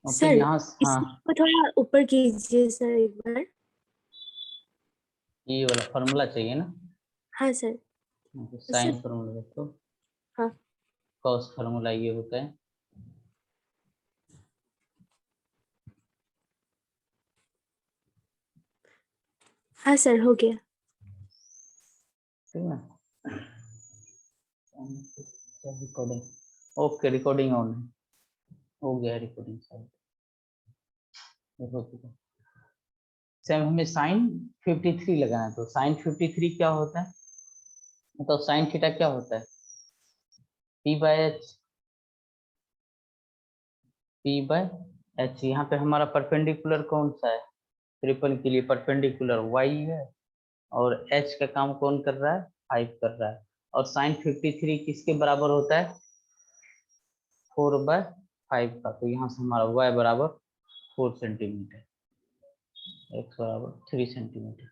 और सर फिर यहाँ हाँ इसको थोड़ा ऊपर कीजिए सर एक बार। ये वाला फॉर्मूला चाहिए ना, हाँ सर। साइन सर फॉर्मूला देखो, हाँ कॉस फॉर्मूला ये होता है। हाँ सर हो गया। ठीक है रिकॉर्डिंग, ओके रिकॉर्डिंग ऑन है, हो गया रिकॉर्डिंग साइड हो चुका। सेम हमें साइन 53 लगाना है, तो साइन 53 क्या होता है, तो साइन थीटा क्या होता है, पी बाय एच। यहाँ पे हमारा परपेंडिकुलर कौन सा है, ट्रिपल के लिए परपेंडिकुलर वाई है, और एच का काम कौन कर रहा है, 5 कर रहा है। और साइन 53 किसके बराबर होता है, 4/5 का। तो यहाँ से हमारा y बराबर 4 सेंटीमीटर, x बराबर 3 सेंटीमीटर।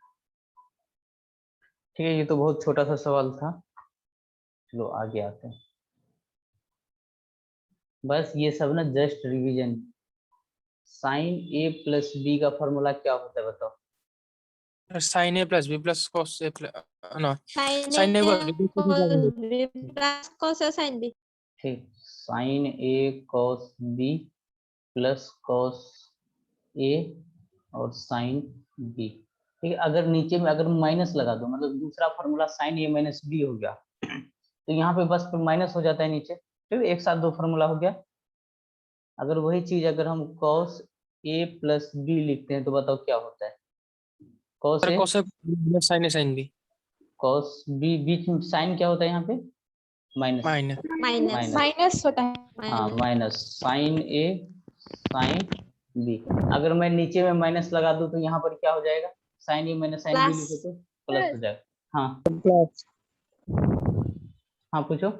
ठीक है, ये तो बहुत छोटा सा सवाल था, चलो आगे आते हैं। बस ये सब ना जस्ट रिवीजन। साइन ए प्लस बी का फॉर्मूला क्या होता है बताओ। sin a plus b plus cos a no sin sin a A plus b cos B plus cos A sin B। ठीक, sign A cos B plus cos A और sine B. ठीक है, अगर नीचे में अगर माइनस लगा दो, मतलब दूसरा फॉर्मूला साइन ए माइनस बी हो गया, तो यहाँ पे बस माइनस हो जाता है नीचे। ठीक है, एक साथ दो फॉर्मूला हो गया। अगर वही चीज अगर हम cos a प्लस बी लिखते हैं तो बताओ क्या होता है, cos a cos a sin a sin b cos b, बीच में साइन क्या होता है यहाँ पे, माइनस माइनस माइनस माइनस होता है। हाँ minus sine a sine b। अगर मैं नीचे में माइनस लगा दूं तो यहाँ पर क्या हो जाएगा, sine a minus sine b लिखो तो प्लस हो जाएगा। हाँ हाँ पूछो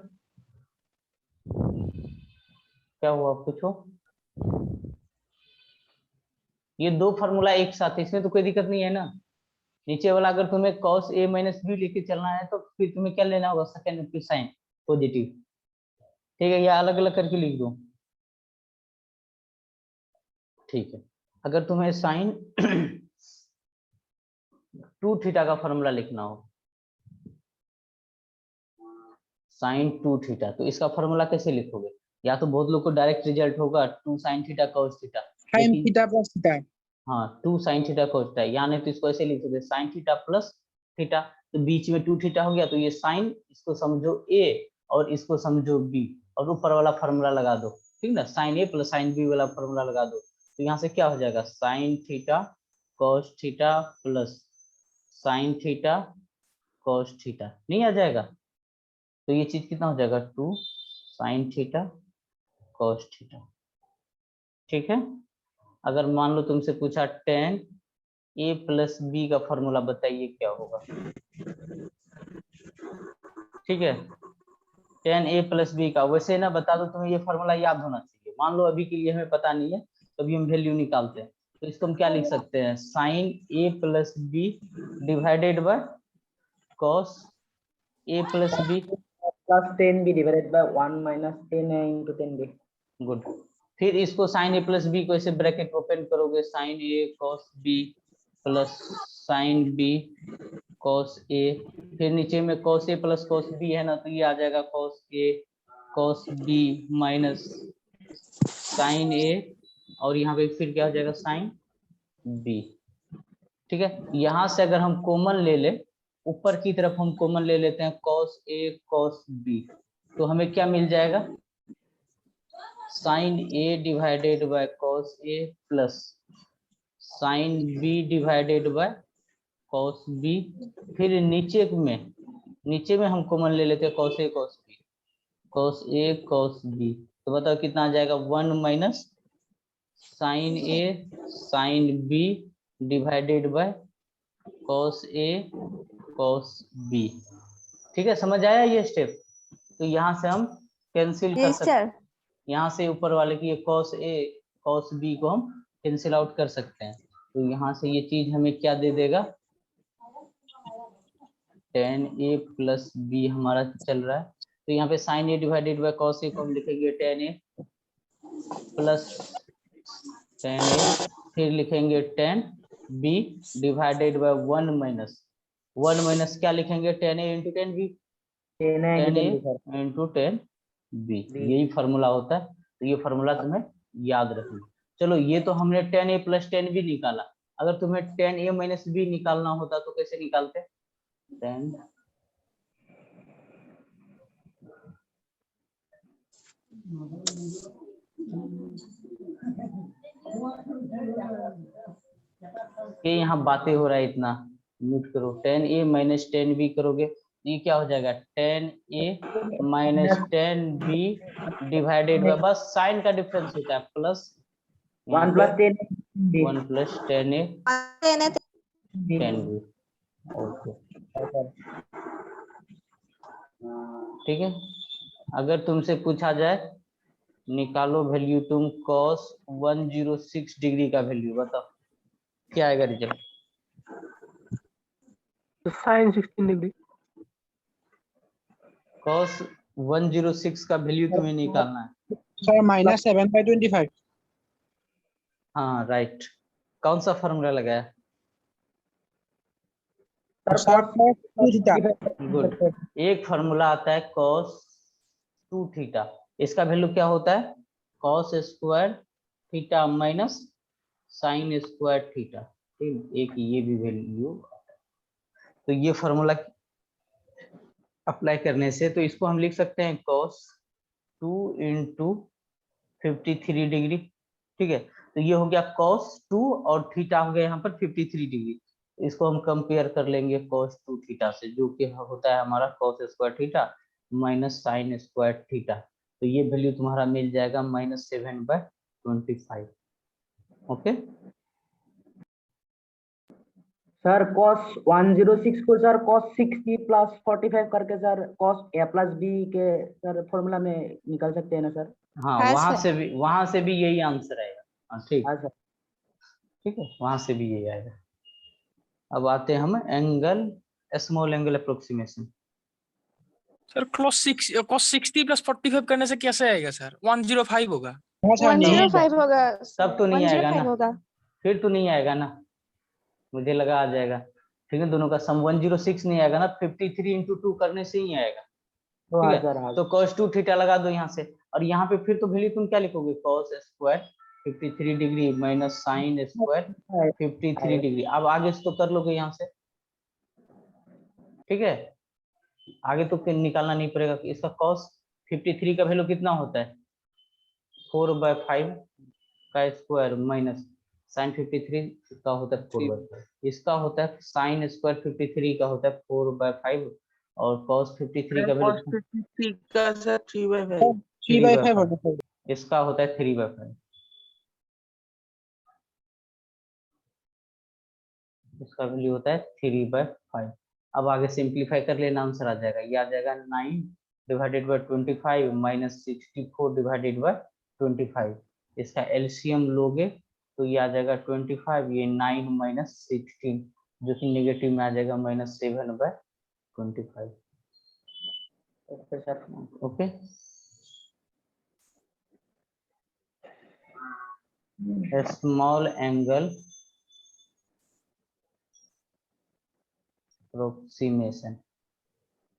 क्या हुआ, पूछो। ये दो फार्मूला एक साथ है, इसमें तो कोई दिक्कत नहीं है ना। नीचे वाला अगर तुम्हें cos a माइनस बी लेके चलना है तो फिर तुम्हें क्या लेना होगा, सेकंड की साइन पॉजिटिव। ठीक है, या अलग अलग करके लिख दो। ठीक है, अगर तुम्हें साइन 2 थीटा का फॉर्मूला लिखना हो, साइन 2 थीटा, तो इसका फॉर्मूला कैसे लिखोगे, या तो बहुत लोग को डायरेक्ट रिजल्ट होगा 2 sign theta cos theta, sin लेकिन theta plus theta हाँ 2 साइन थीटा cos थीटा, या नहीं तो इसको ऐसे लिख सकते साइन थीटा प्लस थीटा, तो बीच में 2 थीटा हो गया, तो ये साइन इसको समझो a और इसको समझो b, और ऊपर वाला फॉर्मूला लगा दो। ठीक ना, sine a plus sine b वाला फॉर्मूला लगा दो, तो यहाँ से क्या हो जाएगा, sine theta cos theta plus sine theta cos theta, नहीं आ जाएगा। तो ये चीज कितना हो जाएगा, 2 साइन थीटा cos थीटा। ठीक है, अगर मान लो तुमसे पूछा tan a प्लस बी का फॉर्मूला बताइए क्या होगा। ठीक है, tan a प्लस बी का, वैसे ना बता दो तुम्हें ये फॉर्मूला याद होना चाहिए। मान लो अभी के लिए हमें पता नहीं है, तो अभी हम वैल्यू निकालते हैं, तो इसको हम क्या लिख सकते हैं, sine a plus B divided by cos a plus B plus 10b divided by 1 minus 10a into 10b। Good, फिर इसको साइन a प्लस बी को ऐसे ब्रैकेट ओपन करोगे, sine a cos b plus sine b cos a, फिर नीचे में cos a plus cos b है ना, तो ये आ जाएगा cos a cos b minus sine a, और यहाँ पे फिर क्या हो जाएगा साइन b। ठीक है, यहाँ से अगर हम कॉमन ले ले, ऊपर की तरफ हम कॉमन ले लेते हैं cos a cos b, तो हमें क्या मिल जाएगा, sine a divided by cos a plus sine b divided by cos b, फिर नीचे में हम कॉमन ले लेते हैं cos a cos b, cos a cos b, तो बताओ कितना आ जाएगा, 1 minus sine a sine b divided by cos a cos b। ठीक है, समझ आया ये स्टेप। तो यहाँ से हम कैंसिल कर सकते हैं, यहाँ से ऊपर वाले की cos a cos b को हम कैंसिल आउट कर सकते हैं, तो यहाँ से ये चीज हमें क्या दे देगा, tan a प्लस b हमारा चल रहा है, तो यहाँ पे sin a divided by cos a को हम लिखेंगे tan a plus ten A, फिर लिखेंगे टेन बी डिवाइडेड बाय 1 माइनस क्या लिखेंगे, tan A into tan B, 10 a tan into A 10 b sir. Into tan B, B. यही फार्मूला होता है। तो ये फार्मूला तुम्हें याद रखना। चलो ये तो हमने टेन ए प्लस टेन बी निकाला। अगर तुम्हें टेन ए माइनस बी निकालना होता तो कैसे निकालते, टेन ये यहाँ बातें हो रहा है, इतना म्यूट करो। Ten A minus ten B करोगे तो ये क्या हो जाएगा, ten A minus ten B divided by, बस साइन का डिफरेंस होता है, plus 1 plus 10 b. 1 plus ten A B. Ten B. Okay ठीक है। अगर तुमसे पूछा जाए निकालो वैल्यू तुम cos 106 डिग्री का वैल्यू बताओ क्या आएगा रिजल्ट, sin 16 degree. cos 106 का वैल्यू तुम्हें निकालना है। Sir, minus 7/25. हाँ राइट, कौन सा फॉर्मूला लगाया, Sir, cos 2 theta. गुड। एक फार्मूला आता है cos 2 थीटा, इसका वैल्यू क्या होता है, cos square theta minus sine square theta, ठीक। एक ये भी वैल्यू, तो ये फार्मूला अप्लाई करने से तो इसको हम लिख सकते हैं cos 2 इंटू 53 डिग्री, ठीक है। तो ये हो गया cos 2 और थीटा हो गया यहाँ पर 53 डिग्री। इसको हम कंपेयर कर लेंगे cos 2 थीटा से, जो कि होता है हमारा cos square theta minus sine square theta. तो ये वैल्यू तुम्हारा मिल जाएगा -7/25। ओके सर cos 106 को सर cos 60 plus 45 करके sir cos a plus b के सर फॉर्मूला में निकाल सकते हैं ना सर। हाँ, हाँ, वहां से भी यही आंसर आएगा। हाँ ठीक, हाँ सर। ठीक है, वहां से भी यही आएगा। अब आते हैं हम angle, small angle approximation. Sir cos 60 plus 45 करने से कैसे आएगा सर, 105 होगा। 105 होगा, तब तो नहीं आएगा 105 ना, होगा। फिर फिर तो नहीं आएगा ना, मुझे लगा आ जाएगा, ठीक है। दोनों का सम 106 नहीं आएगा ना, 53 इंटू 2 करने से ही आएगा, तो ठीक हाँ है। सर, हाँ तो cos 2 थीटा लगा दो यहाँ से, और यहाँ पे फिर तो वैल्यू तुम क्या लिखोगे, cos square 53 degree minus sine square 53 degree. अब आगे से तो कर लोगे यहाँ से, ठीक है। आगे तो निकालना नहीं पड़ेगा कि इसका cos 53 का वैल्यू कितना होता है, 4/5 का स्क्वायर माइनस साइन 53 का होता है 4/5, इसका होता है साइन स्क्वायर 53 का होता है 4/5, और cos 53 का वैल्यू 53 का सर 3/5 3/5 होगा। इसका होता है 3/5, इसका वैल्यू होता है 3/5। अब आगे सिंप्लीफाई कर लेना, आंसर आ जाएगा, ये आ जाएगा 9 divided by 25 minus 64 divided by 25। इसका एलसीएम लोगे तो ये आ जाएगा 25, ये 9 माइनस 16 जो कि नेगेटिव में आ जाएगा -7/25। Okay sir. Okay small angle approximation,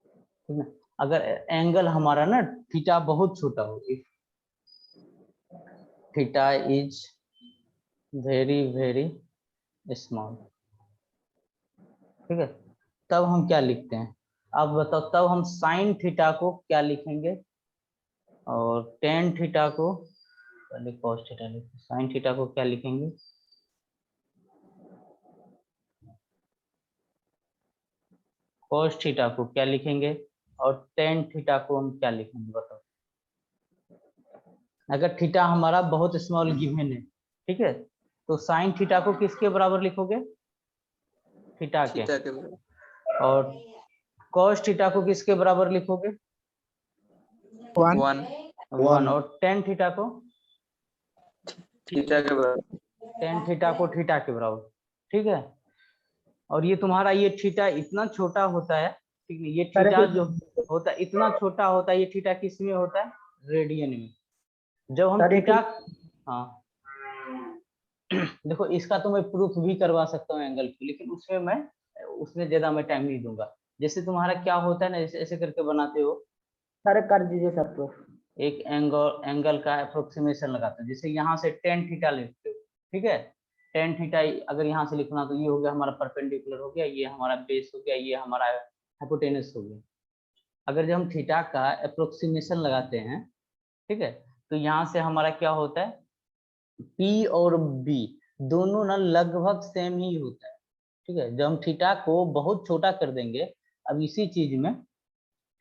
ठीक है। अगर एंगल हमारा ना थीटा बहुत छोटा हो, if theta is very very small, ठीक है, तब हम क्या लिखते हैं, अब बताओ, तब हम साइन थीटा को क्या लिखेंगे और टेन थीटा को, पहले कॉस थीटा लिखते, साइन थीटा को क्या लिखेंगे, कॉस थीटा को क्या लिखेंगे, और टेन थीटा को हम क्या लिखेंगे बताओ। अगर थीटा हमारा बहुत स्मॉल गिवन है, ठीक है, तो साइन थीटा को किसके बराबर लिखोगे, थीटा के, और कॉस थीटा को किसके बराबर लिखोगे, 1, और टेन थीटा को, थीटा के बराबर, टेन थीटा को थीटा के बराबर, ठीक है। और ये तुम्हारा ये थीटा इतना छोटा होता है, ठीक है, ये थीटा जो होता है इतना छोटा होता है, ये थीटा किस में होता है, रेडियन में। जब हम थीटा, हाँ देखो इसका तो मैं प्रूफ भी करवा सकता हूँ एंगल की, लेकिन उसमें ज्यादा मैं टाइम नहीं दूंगा। जैसे तुम्हारा क्या होता है ना, जैसे ऐसे करके बनाते हो, सर कर दीजिए सर प्रूफ। एक एंगल का अप्रोक्सीमेशन लगाते हैं। जैसे यहाँ से टेन थीटा लिखते हो, ठीक है, टेन थीटा अगर यहाँ से लिखना तो ये हो गया हमारा परपेंडिकुलर हो गया, ये हमारा बेस हो गया, ये हमारा हाइपोटेनस हो गया। अगर जब हम थीटा का अप्रोक्सीमेशन लगाते हैं, ठीक है, तो यहाँ से हमारा क्या होता है, P और B दोनों ना लगभग सेम ही होता है। ठीक है, जब हम थीटा को बहुत छोटा कर देंगे, अब इसी चीज में,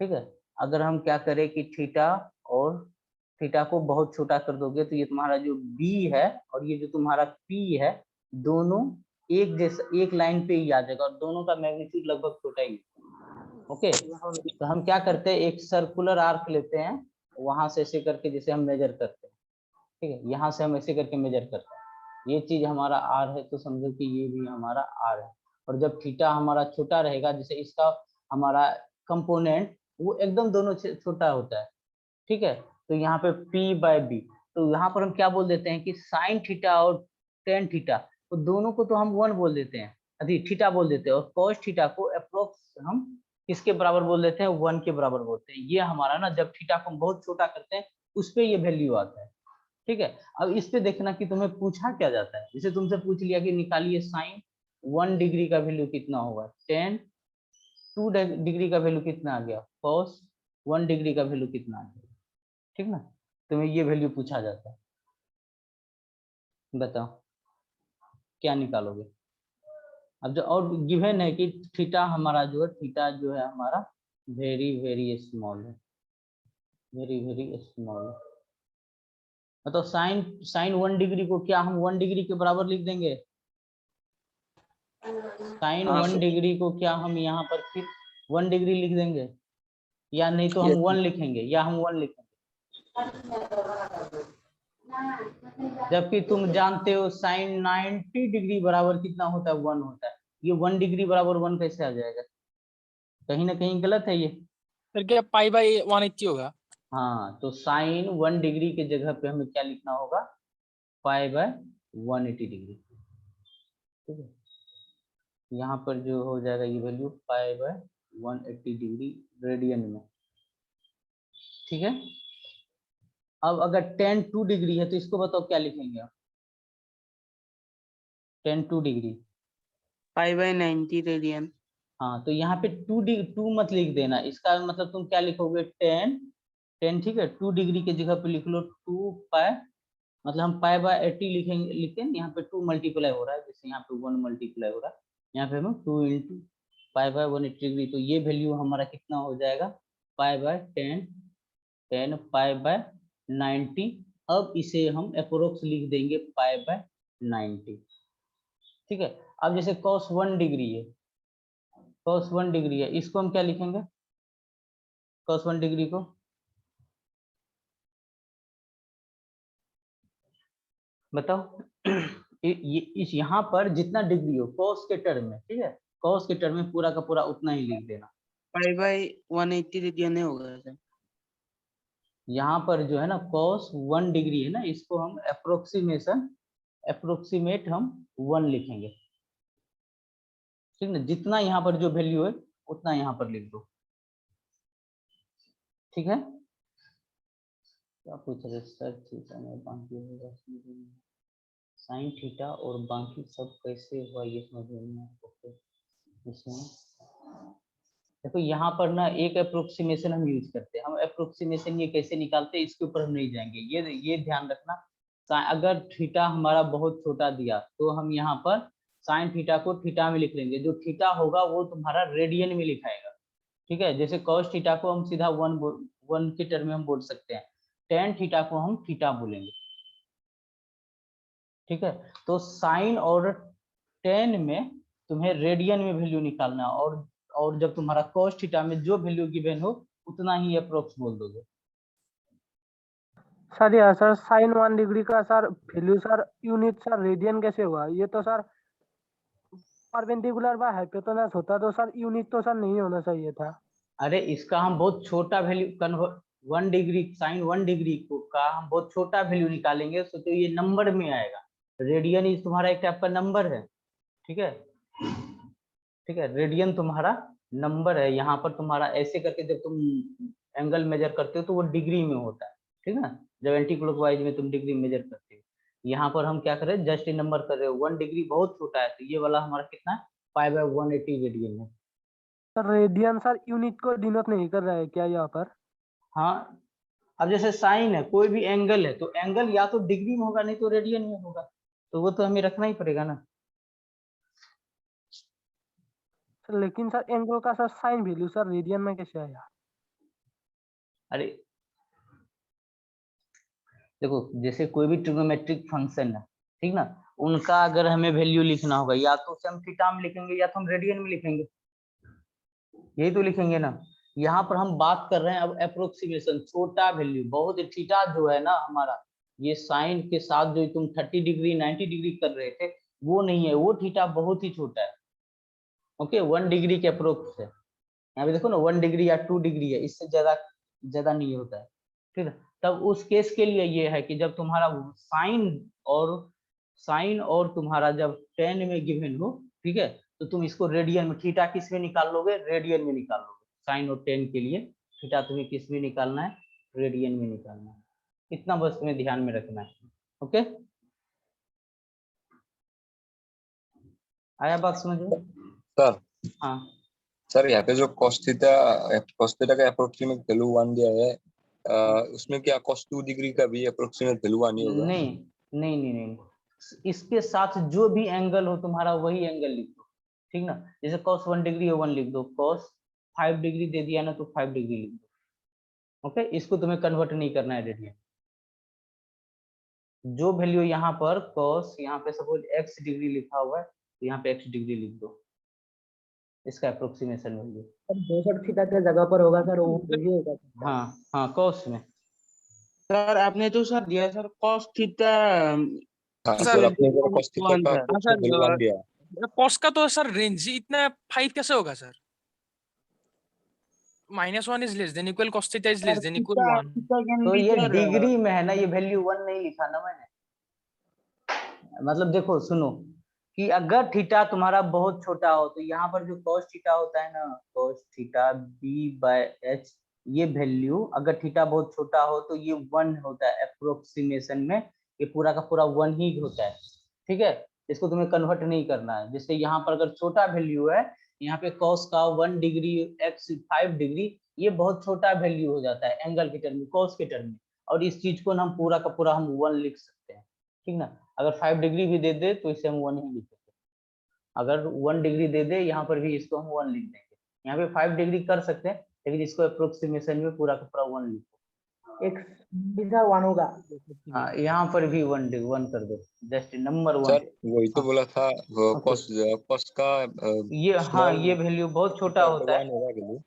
ठीक है, अगर हम क्या करें कि थीटा को बहुत छोटा कर दोगे तो ये तुम्हारा जो B है और ये जो तुम्हारा P है, दोनों एक जैसा एक लाइन पे ही आ जाएगा और दोनों का मैग्नीट्यूड लगभग छोटा ही है। ओके, तो हम क्या करते हैं, एक सर्कुलर आर्क लेते हैं, वहां से ऐसे करके जैसे हम मेजर करते हैं, ठीक है, यहाँ से हम ऐसे करके मेजर करते हैं, ये चीज हमारा आर है, तो समझो कि ये भी हमारा आर है। और जब थीटा हमारा छोटा रहेगा, जैसे इसका हमारा कंपोनेंट वो एकदम दोनों छोटा होता है, ठीक है, तो यहाँ पे P/B, तो यहाँ पर हम क्या बोल देते हैं कि साइन थीटा और टेन थीटा, तो दोनों को तो हम 1 बोल देते हैं, अभी थीटा बोल देते हैं, और कॉस थीटा को अप्रोक्स हम किसके बराबर बोल देते हैं, 1 के बराबर बोलते हैं। ये हमारा ना जब थीटा को हम बहुत छोटा करते हैं उस पे ये वैल्यू आता है। ठीक है, अब इस पे देखना कि तुम्हें पूछा क्या जाता है। जैसे तुमसे पूछ लिया कि निकालिए साइन 1 डिग्री का वैल्यू कितना होगा, टेन 2 डिग्री का वैल्यू कितना आ गया, कॉस 1 डिग्री का वैल्यू कितना आ गया, ठीक ना, तुम्हें ये वैल्यू पूछा जाता है, बताओ क्या निकालोगे। अब जो और गिवन है कि थीटा हमारा जो है, थीटा जो है हमारा वेरी वेरी स्मॉल है, वेरी वेरी स्मॉल है। मतलब साइन 1 डिग्री को क्या हम 1 डिग्री के बराबर लिख देंगे, साइन 1 डिग्री को क्या हम यहाँ पर फिर 1 डिग्री लिख देंगे, या नहीं तो हम 1 लिखेंगे, या हम 1 लिखेंगे, जबकि तुम जानते हो साइन 90 डिग्री बराबर कितना होता है, 1 होता है। ये 1 डिग्री बराबर 1 कैसे आ जाएगा, कहीं ना कहीं गलत है ये। फिर क्या π/180 होगा। हाँ, तो साइन 1 डिग्री के जगह पे हमें क्या लिखना होगा, π/180 डिग्री, ठीक है। यहाँ पर जो हो जाएगा ये वैल्यू π/180 डिग्री रेडियन में, ठीक है। अब अगर tan 2 डिग्री है तो इसको बताओ क्या लिखेंगे आप, tan 2 डिग्री π/90 रेडियन। हाँ, तो यहाँ पे 2 मत लिख देना, इसका मतलब तुम क्या लिखोगे, tan, ठीक है, 2 डिग्री के जगह पे लिख लो 2π, मतलब हम π/80 लिखेंगे, यहाँ पे 2 मल्टीप्लाई हो रहा है, जैसे यहाँ पे 1 मल्टीप्लाई हो रहा है, यहाँ पे हम 2 × π/180 डिग्री, तो ये वैल्यू हमारा कितना हो जाएगा, π/10 π/90। अब इसे हम अप्रोक्स लिख देंगे π/90, ठीक है। अब जैसे cos 1 डिग्री है, cos 1 डिग्री है, इसको हम क्या लिखेंगे, cos 1 डिग्री को बताओ। इस यहाँ पर जितना डिग्री हो cos के टर्म में, ठीक है, cos के टर्म में पूरा का पूरा उतना ही लिख देना। π/180 रेडियन होगा सर। यहाँ पर जो है ना cos 1 डिग्री है ना, इसको हम अप्रोक्सीमेट हम 1 लिखेंगे, ठीक ना, जितना यहाँ पर जो वैल्यू है उतना यहाँ पर लिख दो, ठीक है। क्या पूछ रहे सर, थीटा में बाकी होगा, साइन थीटा और बाकी सब कैसे हुआ ये समझ में आपको। इसमें देखो यहाँ पर ना एक अप्रोक्सीमेशन हम यूज करते हैं, हम अप्रोक्सीमेशन ये कैसे निकालते हैं इसके ऊपर हम नहीं जाएंगे, ये ध्यान रखना। अगर थीटा हमारा बहुत छोटा दिया तो हम यहाँ पर साइन थीटा को थीटा में लिख लेंगे, जो थीटा होगा वो तुम्हारा रेडियन में लिखाएगा, ठीक है। जैसे cos थीटा को हम सीधा 1 के टर्म में हम बोल सकते हैं, tan थीटा को हम थीटा बोलेंगे, ठीक है। तो साइन और tan में तुम्हें रेडियन में वैल्यू निकालना, और जब तुम्हारा cos थीटा में जो वैल्यू गिवन हो उतना ही अप्रोक्स बोल दोगे। सर यार सर साइन 1 डिग्री का sir value sir unit sir radian कैसे हुआ, ये तो सर परपेंडिकुलर बाय हाइपोटेनस होता तो सर यूनिट तो सर नहीं होना चाहिए था। अरे इसका हम बहुत छोटा value convert 1 degree sine 1 degree को का हम बहुत छोटा वैल्यू निकालेंगे, तो ये नंबर में आएगा, रेडियन इज तुम्हारा एक टाइप का नंबर है, ठीक है, ठीक है, रेडियन तुम्हारा नंबर है। यहाँ पर तुम्हारा ऐसे करके जब तुम एंगल मेजर करते हो तो वो डिग्री में होता है, ठीक है ना, जब एंटी क्लॉकवाइज में तुम डिग्री मेजर करते हो। यहाँ पर हम क्या कर रहे हैं, जस्ट नंबर कर रहे हो। 1 डिग्री बहुत छोटा है, तो ये वाला हमारा कितना है, 5/180 रेडियन है। सर रेडियन सर यूनिट को डिनोट नहीं कर रहा है क्या यहाँ पर? हाँ, अब जैसे साइन है, कोई भी एंगल है तो एंगल या तो डिग्री में होगा नहीं तो रेडियन में होगा, तो वो तो हमें रखना ही पड़ेगा ना। सर लेकिन सर एंगल का sir sine value sir radian में कैसे आया? अरे देखो, जैसे कोई भी ट्रिग्नोमेट्रिक फंक्शन है, ठीक ना, उनका अगर हमें वैल्यू लिखना होगा या तो उसे हम थीटा में लिखेंगे या तो हम रेडियन में लिखेंगे, यही तो लिखेंगे ना। यहाँ पर हम बात कर रहे हैं अब अप्रोक्सीमेशन, छोटा वैल्यू, बहुत थीटा जो है ना हमारा, ये साइन के साथ जो तुम 30 डिग्री 90 डिग्री कर रहे थे वो नहीं है, वो थीटा बहुत ही छोटा है। ओके, 1 डिग्री के अप्रोक्स है। यहाँ पे देखो ना 1 डिग्री या 2 डिग्री है, इससे ज्यादा नहीं होता है, ठीक है। तब उस केस के लिए ये है कि जब तुम्हारा साइन और तुम्हारा जब 10 में गिवन हो, ठीक है, तो तुम इसको रेडियन में, थीटा किस में निकाल लोगे, रेडियन में निकाल लोगे। साइन और 10 के लिए थीटा तुम्हें किस में निकालना है, रेडियन में निकालना है। इतना बस तुम्हें ध्यान में रखना है। ओके, आया बात समझ में? सर हाँ सर यहाँ पे जो cos थीटा का अप्रोक्सीमेट वैल्यू 1 दिया है, उसमें क्या cos 2 डिग्री का भी अप्रोक्सीमेट वैल्यू 1 ही होगा? नहीं, इसके साथ जो भी एंगल हो तुम्हारा वही एंगल लिख दो, ठीक ना। जैसे cos 1 डिग्री है 1 लिख दो, cos 5 डिग्री दे दिया ना तो 5 डिग्री लिख दो। ओके, इसको तुम्हें कन्वर्ट नहीं करना है रेडियन। जो वैल्यू यहाँ पर cos, यहाँ पे सपोज x डिग्री लिखा हुआ है तो यहाँ पे x डिग्री लिख दो, इसका अप्रोक्सीमेशन वैल्यू। 62 थीटा के जगह पर होगा सर, वो वही होगा। हाँ cos में। सर आपने तो सर दिया सर cos थीटा, हाँ सर, सर, अपने को cos थीटा का सर। approximate value 1 दिया है। कॉस का तो सर रेंज इतना 5 कैसे होगा sir? -1 is less than equal, cos theta is less than equal 1। तो ये डिग्री में है ना, ये वैल्यू 1 नहीं लिखा ना मैंने। मतलब देखो सुनो, कि अगर थीटा तुम्हारा बहुत छोटा हो तो यहाँ पर जो cos थीटा होता है ना, cos थीटा b/h, ये वैल्यू अगर थीटा बहुत छोटा हो तो ये 1 होता है अप्रोक्सीमेशन में, ये पूरा का पूरा 1 ही होता है, ठीक है। इसको तुम्हें कन्वर्ट नहीं करना है। जैसे यहाँ पर अगर छोटा वैल्यू है, यहाँ पे cos का 1 डिग्री x 5 डिग्री, ये बहुत छोटा वैल्यू हो जाता है एंगल के टर्म में, cos के टर्म में, और इस चीज को हम पूरा का पूरा हम 1 लिख सकते हैं, ठीक ना। अगर 5 डिग्री भी दे दे तो इसे हम 1 ही लिखेंगे, अगर 1 डिग्री दे दे यहाँ पर भी इसको हम 1 लिख देंगे। यहाँ पे 5 डिग्री कर सकते हैं, लेकिन इसको अप्रोक्सीमेशन में पूरा का पूरा 1 लिखो। x भी सर 1 होगा। हाँ, यहाँ पर भी 1 कर दो, जस्ट नंबर 1। सर वही तो बोला था, cos का ये हाँ, ये वैल्यू बहुत छोटा होता है। 1 होगा वैल्यू।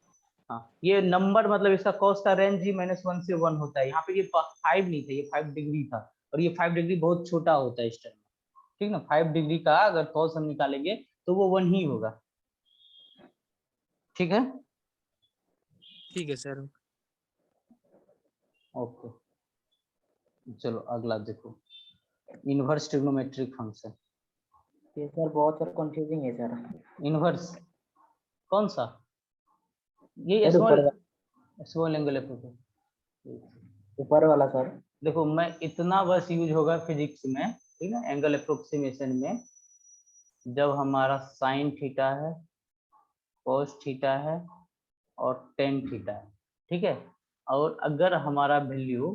हाँ, ये नंबर मतलब इसका cos का रेंज ही -1 से 1 होता है। यहाँ पे ये 5 नहीं था, ये 5 डिग्री था, और ये 5 डिग्री बहुत छोटा होता है इस टर्म में, ठीक ना। 5 डिग्री का अगर cos हम निकालेंगे तो वो 1 ही होगा, ठीक है। ठीक है सर। ओके, चलो अगला देखो, इनवर्स ट्रिग्नोमेट्रिक फंक्शन। ये सर बहुत सर कंफ्यूजिंग है सर। इनवर्स कौन सा? ये सर स्मॉल एंगल ऊपर वाला सर। देखो, मैं इतना बस यूज होगा फिजिक्स में, ठीक है, एंगल अप्रोक्सीमेशन में, जब हमारा साइन थीटा है, cos थीटा है और tan थीटा है, ठीक है, और अगर हमारा वैल्यू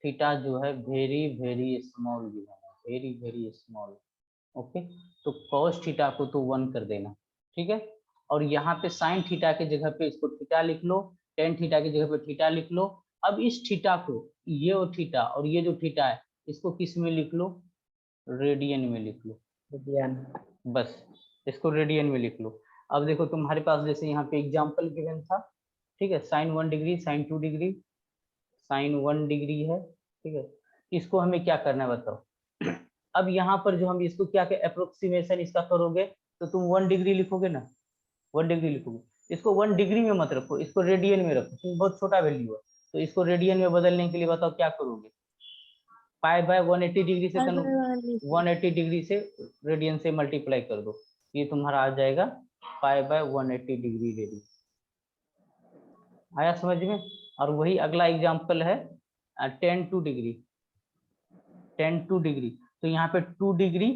थीटा जो है वेरी स्मॉल गिवन है, वेरी स्मॉल, ओके, तो cos थीटा को तो 1 कर देना, ठीक है। और यहाँ पे साइन थीटा की जगह पे इसको थीटा लिख लो, tan थीटा की जगह पे थीटा लिख लो। अब इस थीटा को, ये और थीटा और ये जो थीटा है, इसको किस में लिख लो, रेडियन में लिख लो, रेडियन। बस इसको रेडियन में लिख लो। अब देखो तुम्हारे पास जैसे यहाँ पे एग्जांपल गिवन था, ठीक है, sin 1 degree, sin 2 degree, sin 1 degree है, ठीक है। इसको हमें क्या करना है बताओ। अब यहाँ पर जो हम इसको क्या अप्रोक्सीमेशन इसका करोगे तो तुम 1 डिग्री लिखोगे ना, 1 डिग्री लिखोगे। इसको 1 डिग्री में मत रखो, इसको रेडियन में रखो, क्योंकि बहुत छोटा वैल्यू है। तो इसको रेडियन में बदलने के लिए बताओ क्या करोगे। पाई बाय 180 डिग्री से Pi by 180. 180 डिग्री से रेडियन से मल्टीप्लाई कर दो, ये तुम्हारा आ जाएगा पाई बाय 180 डिग्री रेडियन। आया समझ में? और वही अगला एग्जांपल है 10 टू डिग्री, 10 टू डिग्री। तो यहाँ पे 2 डिग्री,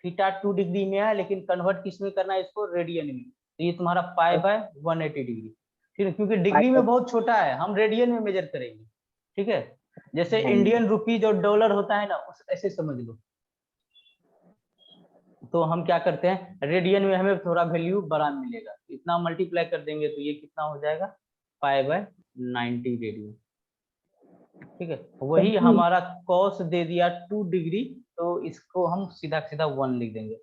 थीटा 2 डिग्री में है, लेकिन कन्वर्ट किस में करना है इसको? रेडियन में। तो ये तुम्हारा पाई बाय 180 डिग्री। फिर क्योंकि डिग्री में बहुत छोटा है, हम रेडियन में मेजर करेंगे, ठीक है? जैसे इंडियन रुपीज और डॉलर होता है ना, उस ऐसे समझ लो। तो हम क्या करते हैं, रेडियन में हमें थोड़ा वैल्यू बड़ा मिलेगा, इतना मल्टीप्लाई कर देंगे तो ये कितना हो जाएगा? पाई बाय 90 रेडियन, ठीक है? वही हमारा कॉस दे दिया 2 डिग्री, तो इसको हम सीधा सीधा 1 लिख देंगे।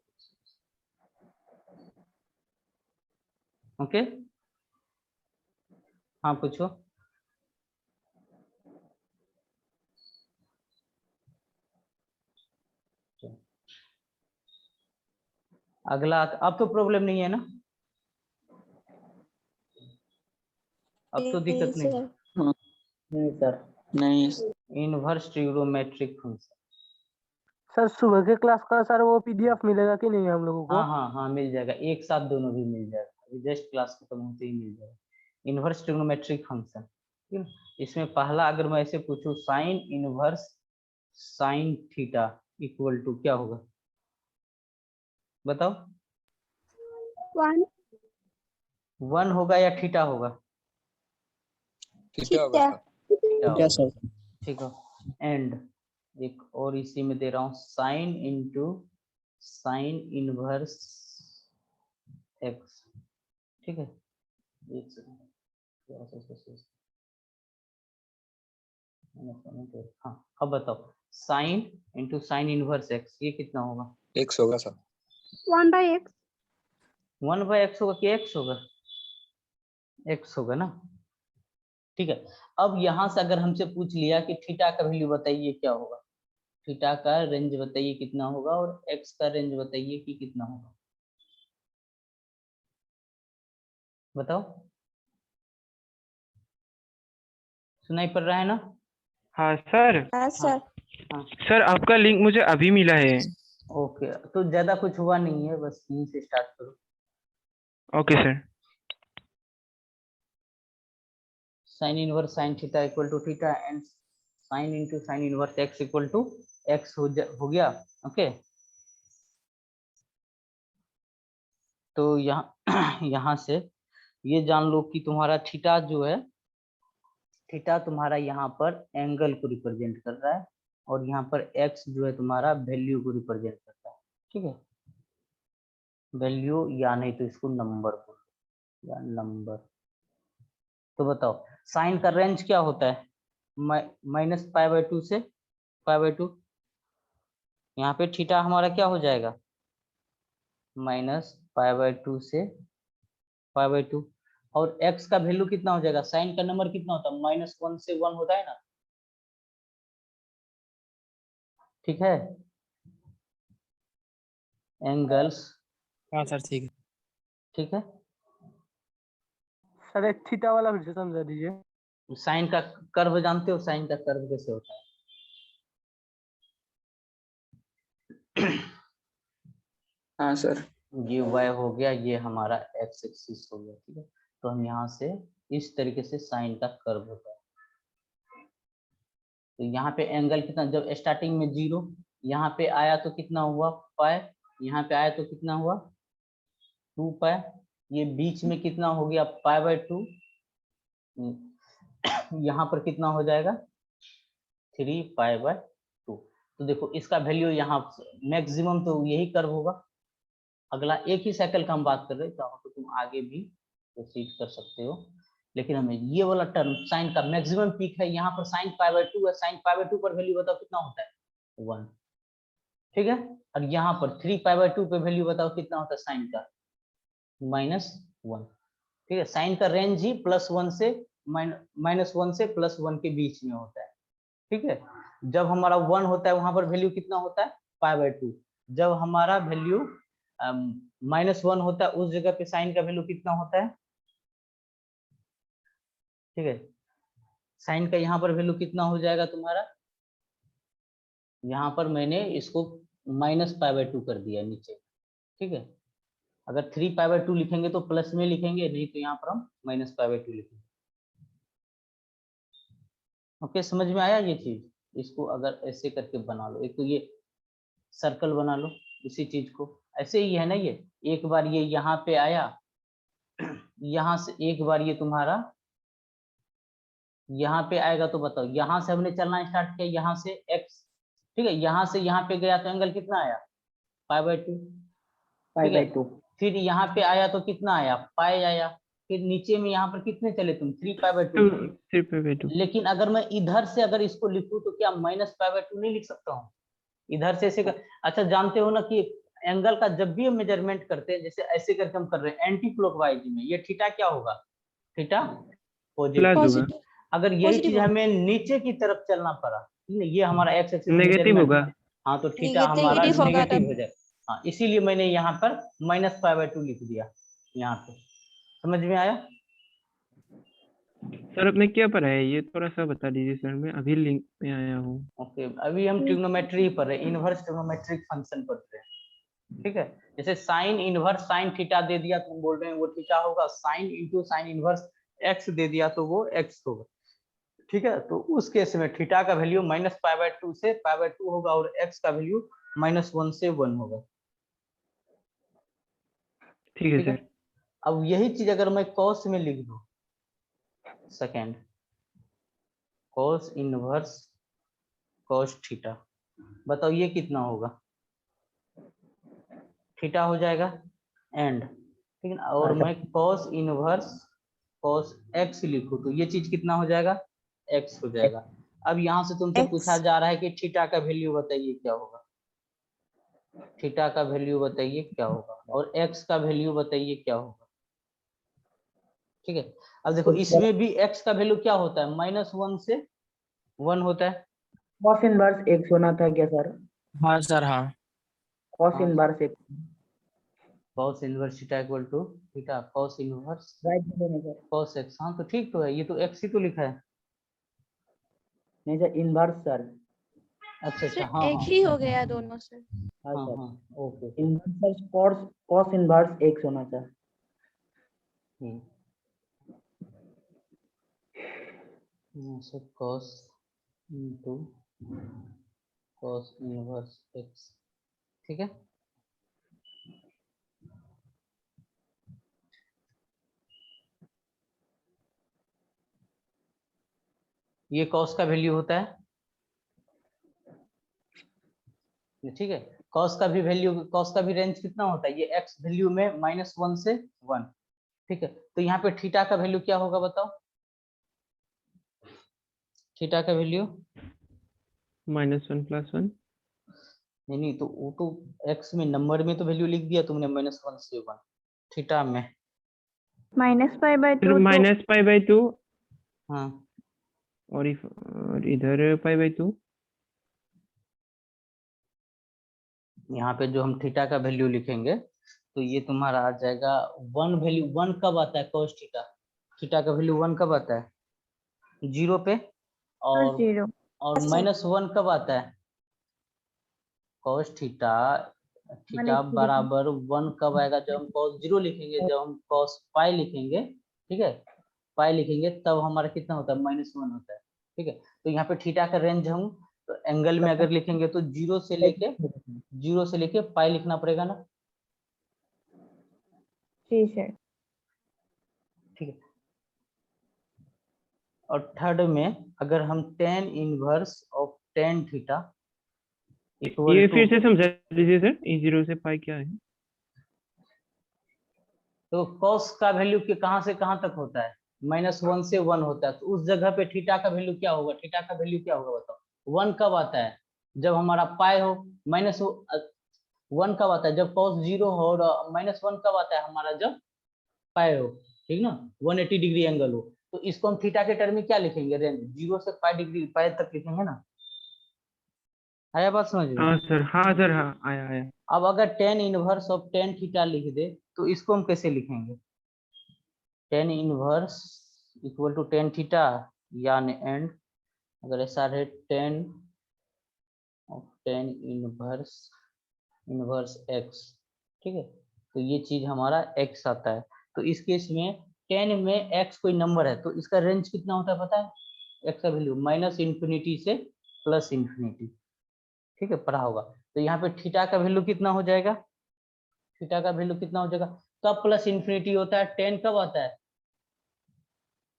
ओके, हाँ पूछो। अगला, अब तो प्रॉब्लम नहीं है ना? अब तो दिक्कत नहीं। नहीं सर, नहीं। Inverse trigonometric function. सर सुबह के क्लास का सर वो पीडीएफ मिलेगा कि नहीं हम लोगों को? हाँ हाँ हाँ, मिल जाएगा, एक साथ दोनों भी मिल जाएगा, अभी जस्ट क्लास खत्म होते ही मिल जाएगा। इनवर्स ट्रिग्नोमेट्रिक फंक्शन, ठीक है? इसमें पहला अगर मैं ऐसे पूछूं, sine inverse sine theta equal to क्या होगा? बताओ। 1 1 होगा या थीटा होगा? थीटा होगा सर। थीटा होगा, सर। ठीक है। एंड एक और इसी में दे रहा हूँ, sign into sine inverse X, ठीक है? एक सेकंड, हाँ अब बताओ, sign into sine inverse x, ये कितना होगा? x होगा सर। 1/x 1/x होगा कि x होगा? x होगा ना, ठीक है। अब यहाँ से अगर हमसे पूछ लिया कि थीटा का वैल्यू बताइए क्या होगा, थीटा का रेंज बताइए कितना होगा, और x का रेंज बताइए कि कितना होगा, बताओ। सुनाई पड़ रहा है ना? हाँ सर। हाँ सर। हाँ सर आपका लिंक मुझे अभी मिला है। ओके, तो ज्यादा कुछ हुआ नहीं है, बस यहीं से स्टार्ट करो। Okay sir. Sine inverse sine theta equal to theta and sine into sine inverse X equal to X हो गया। ओके, तो यहाँ यहाँ से ये जान लो कि तुम्हारा थीटा जो है, थीटा तुम्हारा यहाँ पर एंगल को रिप्रेजेंट कर रहा है, और यहाँ पर एक्स जो है तुम्हारा वैल्यू को रिप्रेजेंट कर रहा है, ठीक है? वैल्यू या नहीं तो इसको नंबर बोलो, या नंबर। तो बताओ साइन का रेंज क्या होता है? -π/2 से π/2। यहाँ पे थीटा हमारा क्या हो जाएगा? -π/2 से π/2। और x का वैल्यू कितना हो जाएगा? साइन का नंबर कितना होता है? -1 से 1 होता है ना, ठीक है? एंगल्स, हाँ सर ठीक है। ठीक है। सर एक थीटा वाला फिर से समझा दीजिए। साइन का कर्व जानते हो? साइन का कर्व कैसे होता है? हाँ सर। ये y हो गया, ये हमारा x एक्सिस हो गया, ठीक है? तो हम यहाँ से इस तरीके से साइन का कर्व होता है। तो यहाँ पे एंगल कितना, जब स्टार्टिंग में 0 यहाँ पे आया तो कितना हुआ? पाई। यहाँ पे आया तो कितना हुआ? 2 पाई। ये बीच में कितना हो गया? π/2। यहाँ पर कितना हो जाएगा? 3π/2। तो देखो इसका वैल्यू यहाँ मैक्सिमम तो यही कर्व होगा। अगला एक ही साइकिल का हम बात कर रहे हैं, चाहो तो तुम आगे भी प्रोसीड कर सकते हो, लेकिन हमें ये वाला टर्म साइन का मैक्सिमम पीक है, यहाँ पर साइन π/2 है, साइन π/2 पर वैल्यू बताओ कितना होता है? 1, ठीक है? और यहाँ पर 3π/2 पे वैल्यू बताओ कितना होता है साइन का? -1, ठीक है? साइन का रेंज ही +1 से -1 से +1 के बीच में होता है, ठीक है? जब हमारा 1 होता है वहां पर वैल्यू कितना होता है? π/2। जब हमारा वैल्यू -1 होता है उस जगह पे साइन का वैल्यू कितना होता है? ठीक है, साइन का यहाँ पर वैल्यू कितना हो जाएगा तुम्हारा? यहाँ पर मैंने इसको -π/2 कर दिया नीचे, ठीक है। अगर 3π/2 लिखेंगे तो प्लस में लिखेंगे, नहीं तो यहाँ पर हम -π/2 लिखेंगे। ओके, समझ में आया ये चीज? इसको अगर ऐसे करके बना लो, एक तो ये सर्कल बना लो इसी चीज को, ऐसे ही है ना, ये एक बार ये यहाँ पे आया, यहाँ से एक बार ये तुम्हारा यहाँ पे आएगा, तो बताओ यहाँ से हमने चलना स्टार्ट किया, यहाँ से x, ठीक है, यहाँ से यहाँ पे गया तो एंगल कितना आया, π/2, π/2। फिर यहाँ पे आया तो कितना आया, पाई आया, फिर नीचे में यहाँ पर कितने चले तुम, 3π/2। 3π/2। लेकिन अगर मैं इधर से अगर इसको लिखूं तो क्या -π/2 नहीं लिख सकता हूँ इधर से ऐसे अच्छा, जानते हो ना कि एंगल का जब भी हम मेजरमेंट करते हैं, जैसे ऐसे करके हम कर रहे हैं एंटी क्लॉकवाइज में, ये थीटा क्या होगा, थीटा प्लस पॉजिटिव। होगा, अगर यही चीज हमें नीचे की तरफ चलना पड़ा, ये हमारा एक्स एक्सिस नेगेटिव होगा। हाँ, तो थीटा हमारा नेगेटिव हो जाए। हाँ, इसीलिए मैंने यहाँ पर -π/2 लिख दिया यहाँ पे। समझ में आया? सर आपने क्या पढ़ा है, ये थोड़ा सा बता दीजिए सर, मैं अभी लिंक में आया हूँ। ओके, अभी हम ट्रिग्नोमेट्री पढ़ रहे हैं, इनवर्स ट्रिग्नोमेट्रिक फंक्शन पढ़ रहे हैं, ठीक है। जैसे साइन इनवर्स साइन थीटा दे दिया, तुम बोल रहे हैं वो थीटा होगा, sine into sine inverse x दे दिया तो वो एक्स होगा, ठीक है। तो उस केस में थीटा का वैल्यू -π/2 से π/2 होगा और एक्स का वैल्यू -1 से 1 होगा, ठीक है ठीक है। सर। अब यही चीज अगर मैं कॉस में लिख दूं, second cos inverse cos theta, बताओ ये कितना होगा, थीटा हो जाएगा एंड, ठीक है ना। और मैं कॉस इनवर्स कॉस एक्स लिखूं तो ये चीज कितना हो जाएगा, एक्स हो जाएगा। अब यहाँ से तुमसे पूछा जा रहा है कि थीटा का वैल्यू बताइए क्या होगा, थीटा का वैल्यू बताइए क्या होगा, और एक्स का वैल्यू बताइए क्या होगा, ठीक है। अब देखो इसमें भी एक्स का वैल्यू क्या होता है, -1 से 1 होता है। कॉस इनवर्स x होना था क्या सर? हाँ सर, हाँ। Cos inverse x, cos inverse theta equal to theta cos inverse right में सर? कॉस एक्स, हाँ तो ठीक तो है, ये तो एक्स ही तो लिखा है। नहीं सर, इनवर्स सर। अच्छा, सर हाँ एक हाँ ही हो गया दोनों सर। हाँ हाँ सर, हाँ, okay. Inverse sir, cos inverse x होना sir. So cos into cos inverse X, ठीक है। ये कॉस का वैल्यू होता है, ठीक है। कॉस का भी वैल्यू, कॉस का भी रेंज कितना होता है, ये एक्स वैल्यू में -1 से 1, ठीक है। तो यहाँ पे थीटा का वैल्यू क्या होगा बताओ, थीटा का वैल्यू -1 + 1। नहीं, तो वो तो एक्स में नंबर में तो वैल्यू लिख दिया तुमने -1 से 1, थीटा में फिर -π/2 -π/2 हाँ, और इधर π/2। यहाँ पे जो हम थीटा का वैल्यू लिखेंगे तो ये तुम्हारा आ जाएगा 1, वैल्यू 1 कब आता है कॉस थीटा, थीटा का वैल्यू 1 कब आता है, 0 पे, और +0 -1 कब आता है, कॉस थीटा थीटा -0 बराबर 1 कब आएगा, जब हम कॉस 0 लिखेंगे, जब हम कॉस पाई लिखेंगे, ठीक है, पाई लिखेंगे तब हमारा कितना होता है, -1 होता है, ठीक है। तो यहाँ पे थीटा का रेंज हम तो एंगल में अगर लिखेंगे तो 0 से लेके पाई लिखना पड़ेगा ना, जी सर। ठीक है। और थर्ड में अगर हम tan inverse of tan theta equal ये टू, फिर से समझा दीजिए सर, E0 से पाई क्या है। तो कॉस का वैल्यू के कहां से कहां तक होता है, -1 से 1 होता है, तो उस जगह पे थीटा का वैल्यू क्या होगा, थीटा का वैल्यू क्या होगा बताओ, 1 कब आता है, जब हमारा पाई हो, -1 कब आता है जब cos 0 हो, और -1 कब आता है हमारा जब पाई हो, ठीक ना, 180 डिग्री एंगल हो। तो इसको हम थीटा के टर्म में क्या लिखेंगे, रेंज 0 से पाई तक लिखेंगे ना, आया बात समझ में? हाँ सर, हाँ सर, हाँ आया। अब अगर tan inverse of tan theta लिख दे तो इसको हम कैसे लिखेंगे, tan inverse equal to tan theta, यानी एंड अगर ऐसा रहे tan of tan inverse X, ठीक है। तो ये चीज हमारा एक्स आता है। तो इस केस में 10 में एक्स कोई नंबर है तो इसका रेंज कितना होता है पता है? एक्स का वैल्यू माइनस इन्फिनिटी से प्लस इन्फिनिटी, ठीक है, पढ़ा होगा। तो यहाँ पे थीटा का वैल्यू कितना हो जाएगा? थीटा का वैल्यू कितना हो जाएगा? कब प्लस इन्फिनिटी होता है? 10 कब आता है?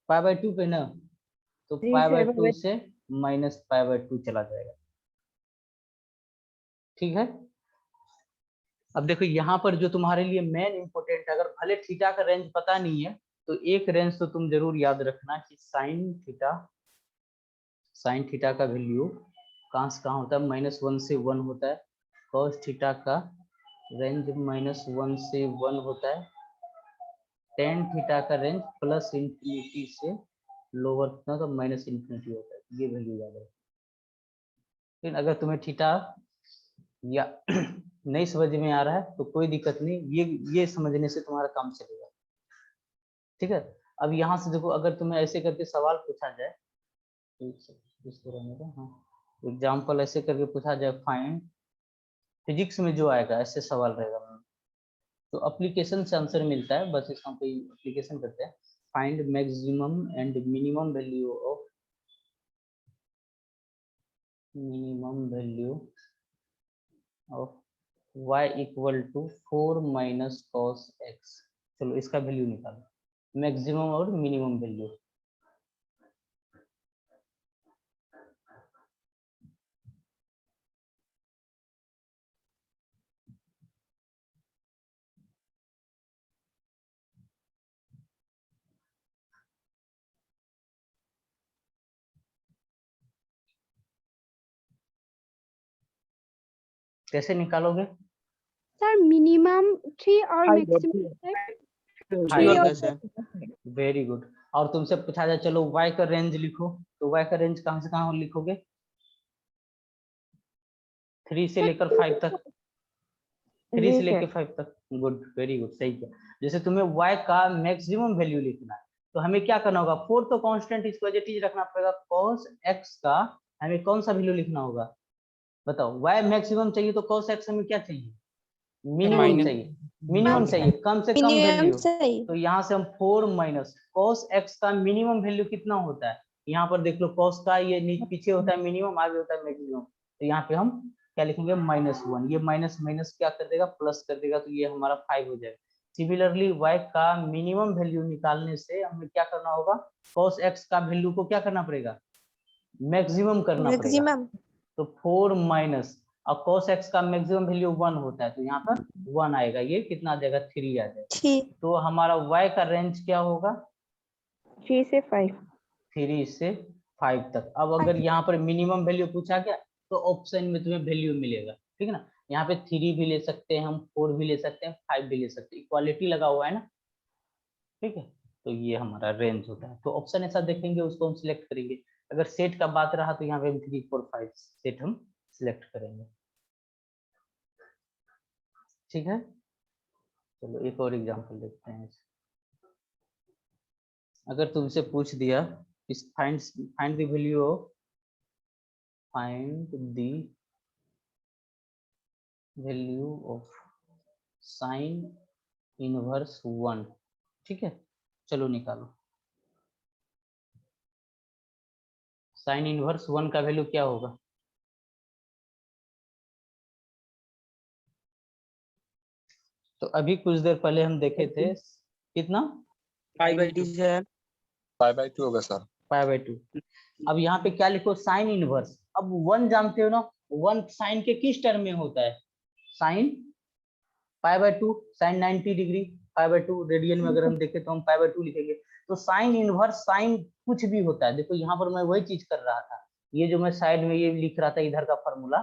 π/2 पे ना, तो π/2 से माइनस π/2 चला जाएगा, ठीक है। अब देखो यहाँ पर जो तुम्हारे लिए मेन इंपोर्टेंट है, अगर भले थीटा का रेंज पता नहीं है तो एक रेंज तो तुम जरूर याद रखना कि साइन थीटा का वैल्यू कहाँ से कहाँ होता है? -1 से 1 होता है। cos थीटा का रेंज -1 से 1 होता है। tan थीटा का रेंज प्लस इन्फिनिटी से लोअर कितना, तो माइनस इन्फिनिटी होता है। ये वैल्यू याद रखना। लेकिन अगर तुम्हें थीटा या नहीं समझ में आ रहा है तो कोई दिक्कत नहीं, ये समझने से तुम्हारा काम चलेगा, ठीक है। अब यहाँ से देखो, अगर तुम्हें ऐसे करके सवाल पूछा जाए, इसको रहने दो, हाँ, एग्जाम्पल ऐसे करके पूछा जाए, फाइंड, फिजिक्स में जो आएगा ऐसे सवाल रहेगा, तो एप्लीकेशन से आंसर मिलता है, बस इसका कोई एप्लीकेशन करते हैं। Find maximum and minimum value of y equal to 4 minus cos x। चलो इसका वैल्यू निकालो, मैक्सिमम और मिनिमम वैल्यू। कैसे निकालोगे? सर मिनिमम 3 और मैक्सिमम 5। Very good. और तुमसे पूछा जाए चलो y का रेंज लिखो, तो y का रेंज कहाँ से कहाँ लिखोगे? 3 से लेकर 5 तक, 3 से लेकर 5 तक। गुड, वेरी गुड, सही किया। जैसे तुम्हें y का मैक्सिमम वैल्यू लिखना है तो हमें क्या करना होगा? 4 तो कांस्टेंट, इसको एज इट इज रखना पड़ेगा। cos x का हमें कौन सा वैल्यू लिखना होगा? बताओ, y मैक्सिमम चाहिए तो cos x हमें क्या चाहिए? मिनिमम चाहिए, मिनिमम चाहिए, कम से कम वैल्यू। तो यहाँ से हम 4 माइनस cos x का मिनिमम वैल्यू कितना होता है? यहाँ पर देख लो, cos का ये पीछे होता है मिनिमम, आगे होता है मैक्सिमम। तो यहाँ पे हम क्या लिखेंगे? -1। ये माइनस माइनस क्या कर देगा? प्लस कर देगा, तो ये हमारा 5 हो जाएगा। सिमिलरली y का मिनिमम वैल्यू निकालने से हमें क्या करना होगा? cos x का वैल्यू को क्या करना पड़ेगा? मैक्सिमम करना पड़ेगा। तो 4 माइनस, और cos x का मैक्सिमम वैल्यू 1 होता है, तो यहाँ पर 1 आएगा। ये कितना आ जाएगा? 3 आ जाएगा। तो हमारा y का रेंज क्या होगा? 3 से 5। 3 से 5 तक। अब अगर यहाँ पर मिनिमम वैल्यू पूछा गया तो ऑप्शन में तुम्हें वैल्यू मिलेगा, ठीक है ना। यहाँ पे 3 भी ले सकते हैं हम, 4 भी ले सकते हैं, 5 भी ले सकते हैं, इक्वालिटी लगा हुआ है ना, ठीक है। तो ये हमारा रेंज होता है। तो ऑप्शन ऐसा देखेंगे, उसको हम सिलेक्ट करेंगे। अगर सेट का बात रहा तो यहाँ पे हम 3, 4, 5 सेट हम सिलेक्ट करेंगे, ठीक है। चलो एक और एग्जांपल देखते हैं। अगर तुमसे पूछ दिया इस find the value of sine inverse 1, ठीक है। चलो निकालो, साइन इनवर्स 1 का वैल्यू क्या होगा? तो अभी कुछ देर पहले हम देखे थे, कितना? π/2 सर, π/2 होगा सर। π/2। अब यहाँ पे क्या लिखो? Sine inverse. अब 1 जानते हो ना, 1 साइन के किस टर्म में होता है? साइन π/2, साइन 90 डिग्री, π/2 रेडियन में अगर हम देखें तो हम π/2 लिखेंगे। तो साइन इनवर्स, साइन कुछ भी होता है। देखो यहाँ पर मैं वही चीज कर रहा था, ये जो मैं साइड में ये लिख रहा था इधर का फॉर्मूला,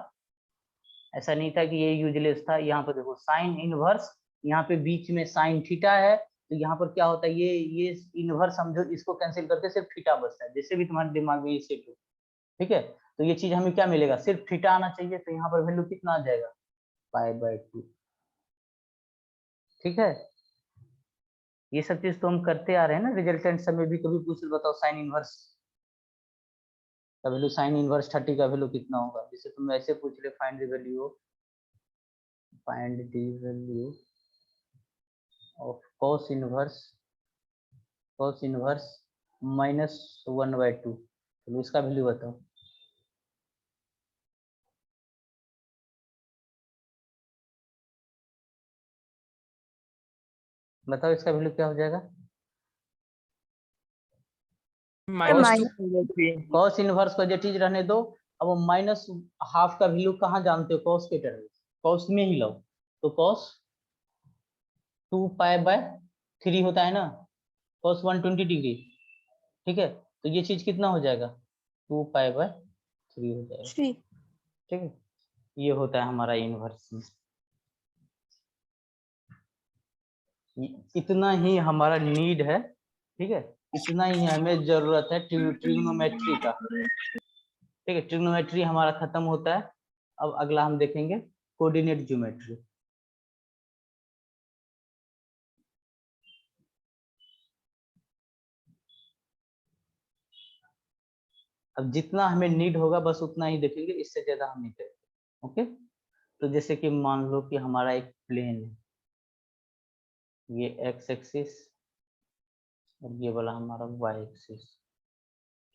ऐसा नहीं था कि ये यूजलेस था। यहाँ पर देखो साइन इनवर्स, यहाँ पे बीच में साइन थीटा है, तो यहाँ पर क्या होता है? ये इनवर्स समझो, इसको कैंसिल करके सिर्फ थीटा बचता है, जैसे भी तुम्हारे दिमाग में ये सेट हो, ठीक है। तो ये चीज हमें क्या मिलेगा? सिर्फ थीटा आना चाहिए, तो यहाँ पर वैल्यू कितना आ जाएगा? π/2, ठीक है। ये सब चीज तो हम करते आ रहे हैं ना, रिजल्टेंट समय भी कभी पूछ बताओ साइन इनवर्स का वैल्यू साइन इनवर्स 30 का वैल्यू कितना होगा। जैसे तुम ऐसे पूछ रहे find the value of cos inverse -1/2, तो इसका वैल्यू बताओ। बताओ इसका वैल्यू क्या हो जाएगा। cos इनवर्स को जो चीज रहने दो। अब -12 का वैल्यू कहाँ जानते हो, cos के टर्म, cos में ही लो। तो cos 2π/3 होता है ना, cos 120 डिग्री। ठीक है, तो ये चीज कितना हो जाएगा, 2π/3 हो जाएगा। ठीक है, ये होता है हमारा इनवर्स। इतना ही हमारा नीड है। ठीक है, इतना ही हमें जरूरत है ट्रिग्नोमेट्री का। ठीक है, ट्रिग्नोमेट्री हमारा खत्म होता है। अब अगला हम देखेंगे कोऑर्डिनेट ज्योमेट्री। अब जितना हमें नीड होगा बस उतना ही देखेंगे, इससे ज्यादा हम नहीं करेंगे। ओके, तो जैसे कि मान लो कि हमारा एक प्लेन है, ये एक्स एक्सिस और ये वाला हमारा वाई एक्सिस।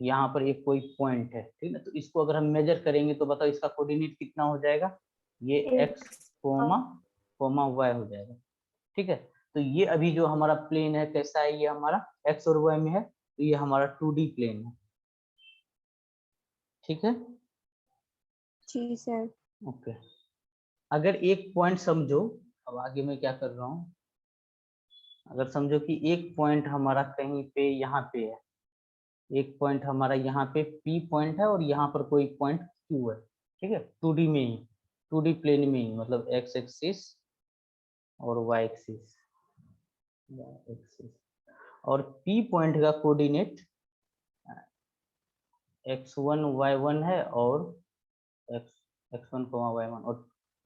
यहाँ पर एक कोई पॉइंट है, ठीक है, तो इसको अगर हम मेजर करेंगे तो बताओ इसका कोऑर्डिनेट कितना हो जाएगा, ये एक्स कोमा वाई हो जाएगा। ठीक है, तो ये अभी जो हमारा प्लेन है कैसा है, ये हमारा एक्स और वाई में है, तो ये हमारा 2D प्लेन है। ठीक है जी सर। ओके, अगर एक पॉइंट समझो, अब आगे मैं क्या कर रहा हूँ, अगर समझो कि एक पॉइंट हमारा कहीं पे यहाँ पे है, एक पॉइंट हमारा यहाँ पे P पॉइंट है और यहाँ पर कोई पॉइंट Q है। ठीक है, 2D में ही, 2D प्लेन में ही, मतलब एक्स एक्सिस और वाई एक्सिस, और P पॉइंट का कोऑर्डिनेट x1 y1 है और x1 y1, और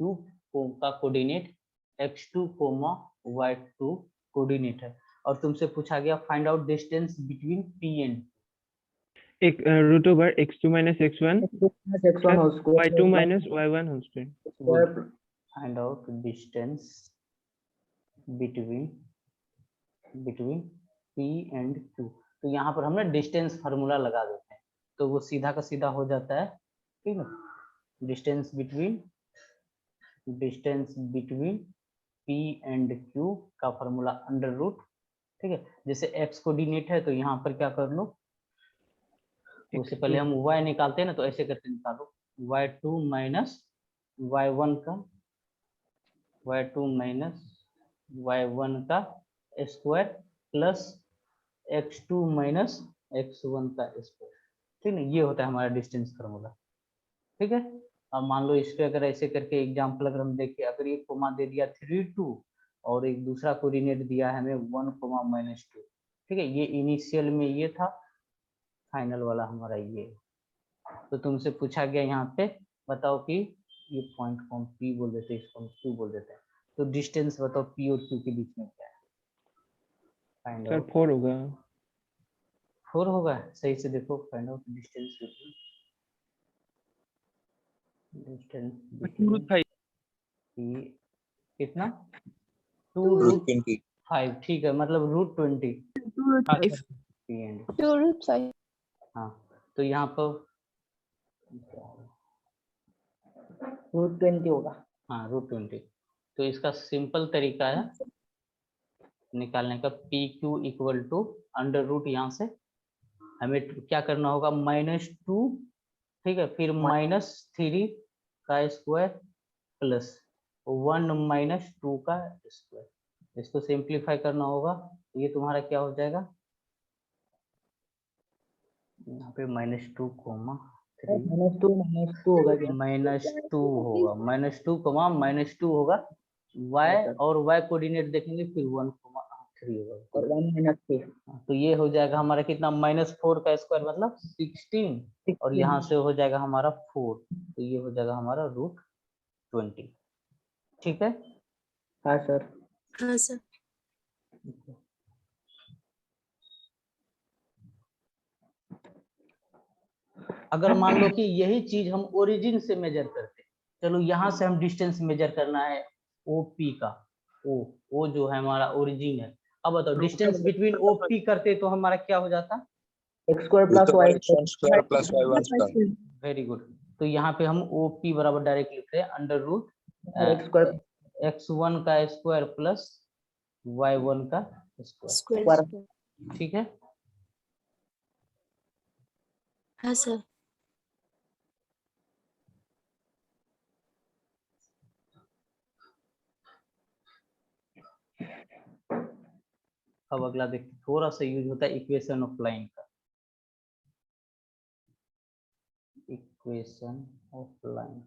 Q का कोऑर्डिनेट x2 y2 कोऑर्डिनेट है। और तुमसे पूछा गया find out distance between P and एक root over x2 minus x1 x1 whole square y2 minus y1 whole square. Find out distance between P and Q। तो यहाँ पर हमने डिस्टेंस फार्मूला लगा देते हैं, तो वो सीधा का सीधा हो जाता है। ठीक है, distance between P and Q का फार्मूला अंडर रूट। ठीक है, जैसे x कोऑर्डिनेट है तो यहाँ पर क्या कर लो, उससे पहले हम y निकालते हैं ना, तो ऐसे करके निकालो, y2 माइनस y1 का square plus x2 minus x1 का स्क्वायर। ठीक है, ये होता है हमारा डिस्टेंस फार्मूला। ठीक है, अब मान लो इस पे अगर ऐसे करके एग्जांपल अगर हम देखें, अगर ये कोमा दे दिया 3 2 और एक दूसरा कोऑर्डिनेट दिया है हमें 1 -2। ठीक है, ये इनिशियल में ये था, फाइनल वाला हमारा ये। तो तुमसे पूछा गया यहाँ पे बताओ कि ये पॉइंट को हम P बोल देते हैं, इसको हम Q बोल देते हैं, तो डिस्टेंस बताओ P और Q के बीच में क्या है, फाइंड सर आउट। 4 होगा। 4 होगा, सही से देखो, फाइंड आउट डिस्टेंस √5 P कितना, 2 √20 √5। ठीक है, मतलब √20 P एंड √5 हाँ, तो यहाँ पर √20 होगा। हाँ √20। तो इसका सिंपल तरीका है निकालने का, PQ equal to under root, यहाँ से हमें क्या करना होगा, -2, ठीक है, फिर -3 का स्क्वायर प्लस 1 -2 का स्क्वायर। इसको सिंप्लीफाई करना होगा, ये तुम्हारा क्या हो जाएगा, यहाँ पे -2 कोमा 3 -2 होगा क्या? -2 होगा, -2 होगा y, और y कोऑर्डिनेट देखेंगे फिर 1 3 होगा, और 1 -3 तो ये हो जाएगा हमारा कितना, -4 का स्क्वायर मतलब 16, और यहाँ से हो जाएगा हमारा 4, तो ये हो जाएगा हमारा √20। ठीक है, हाँ सर। हाँ सर। अगर मान लो कि यही चीज हम ओरिजिन से मेजर करते, चलो यहाँ से हम डिस्टेंस मेजर करना है ओपी का, ओ जो है हमारा ओरिजिन है। अब बताओ डिस्टेंस बिटवीन ओपी करते तो हमारा क्या हो जाता? X square plus Y square plus y1 square. Very good. तो यहाँ पे हम ओपी बराबर डायरेक्ट लिख रहे हैं under root x square x1 का स्क्वायर प्लस y1 का स्क्वायर। स्क्वायर। ठीक है, हाँ सर। अब अगला देखते, थोड़ा सा यूज होता है इक्वेशन ऑफ लाइन का। इक्वेशन ऑफ लाइन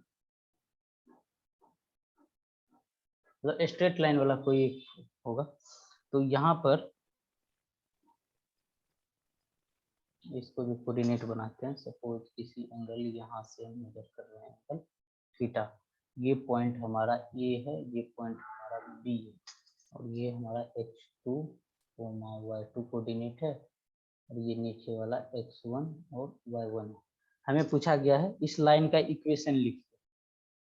मतलब स्ट्रेट लाइन वाला कोई एक होगा। तो यहाँ पर इसको भी कोऑर्डिनेट बनाते हैं। सपोज किसी एंगल यहाँ से हम मेजर कर रहे हैं एंगल थीटा, ये पॉइंट हमारा ए है, ये पॉइंट हमारा बी है, और ये हमारा x2 y2 कोऑर्डिनेट है, और ये नीचे वाला x1 और y1 है। हमें पूछा गया है इस लाइन का इक्वेशन लिखिए।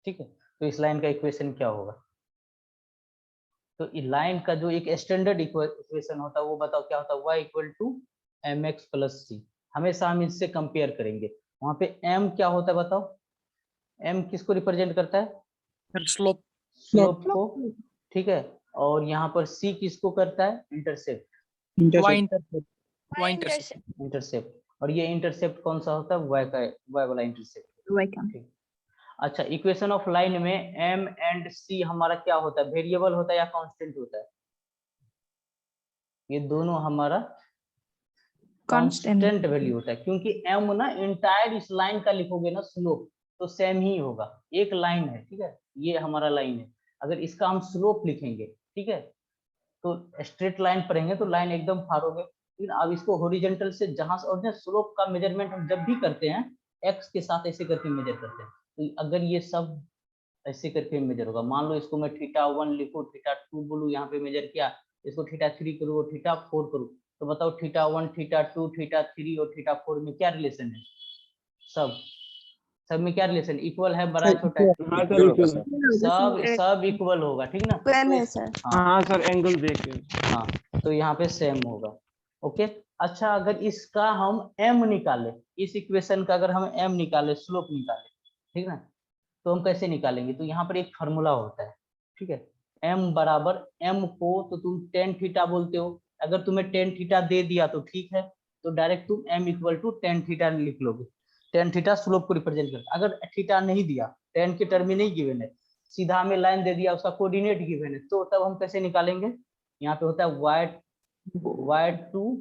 ठीक है, तो इस लाइन का इक्वेशन क्या होगा? तो इस लाइन का जो एक स्टैंडर्ड इक्वेशन होता है वो बताओ क्या होता है? y equal to mx plus C. हमेशा हम इससे कंपेयर करेंगे। वहां पे m क्या होता है बताओ? m किसको रिप्रेजेंट करता है? स्लोप। स्लोप को। ठीक है, और यहाँ पर c किसको करता है? इंटरसेप्ट। y intercept. इंटरसेप्ट, और ये इंटरसेप्ट कौन सा होता है? y वाला इंटरसेप्ट। ठीक। अच्छा, इक्वेशन ऑफ लाइन में m एंड c हमारा क्या होता है? वेरिएबल होता है या कांस्टेंट होता है? ये दोनों हमारा कांस्टेंट वैल्यू होता है, क्योंकि m ना इंटायर इस लाइन का लिखोगे ना स्लोप तो सेम ही होगा। एक लाइन है, ठीक है, ये हमारा लाइन है, अगर इसका हम स्लोप लिखेंगे, ठीक है, तो स्ट्रेट लाइन पढ़ेंगे तो लाइन एकदम फाड़ोगे। लेकिन अब इसको हॉरिजॉन्टल से जहां से, और स्लोप का मेजरमेंट हम जब भी करते हैं x के साथ ऐसे करके मेजर करते हैं, तो अगर ये सब ऐसे करके मेजर होगा, मान लो इसको मैं θ1 लिखूं, θ2 बोलूं, यहाँ पे मेजर किया, इसको θ3 करूँ और θ4 करूँ, तो बताओ θ1 θ2 θ3 और θ4 में क्या रिलेशन है? सब में क्या रिलेशन? इक्वल है, बड़ा है, छोटा है? सब इक्वल होगा, ठीक ना? है सर। हाँ सर, एंगल देख के। हाँ, तो यहाँ पे सेम होगा। ओके। अच्छा, अगर इसका हम m निकाले, इस इक्वेशन का अगर हम m निकाले, स्लोप निकाले, ठीक ना, तो हम कैसे निकालेंगे? तो यहाँ पर एक फार्मूला होता है, ठीक है, m बराबर, m को तो तुम tan थीटा बोलते हो, अगर तुम्हें tan थीटा दे दिया तो ठीक है, तो डायरेक्ट तुम m equal to tan theta लिख लोगे। tan थीटा स्लोप को रिप्रेजेंट करता है। अगर थीटा नहीं दिया, tan के टर्म में नहीं गिवन है, सीधा हमें लाइन दे दिया, उसका कोऑर्डिनेट गिवन है, तो तब हम कैसे निकालेंगे? यहाँ पे होता है y2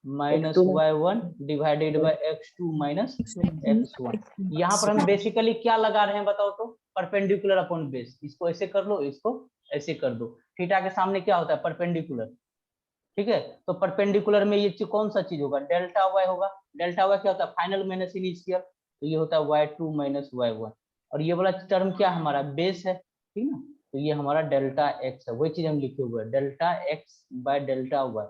minus y1 divided by x2 minus x1। यहाँ पर हम बेसिकली क्या लगा रहे हैं बताओ तो? Perpendicular upon base. इसको ऐसे कर लो, इसको ऐसे कर दो। थीटा के सामने क्या होता है? परपेंडिकुलर। ठीक है, तो परपेंडिकुलर में ये कौन सा चीज होगा? डेल्टा वाई होगा। डेल्टा वाई क्या होता है? फाइनल माइनस इनिशियल, तो ये होता है y2 माइनस y1, और ये वाला टर्म क्या हमारा? बेस है, ठीक ना, तो ये हमारा डेल्टा x है। वही चीज हम लिखे हुए हैं, delta x by delta y,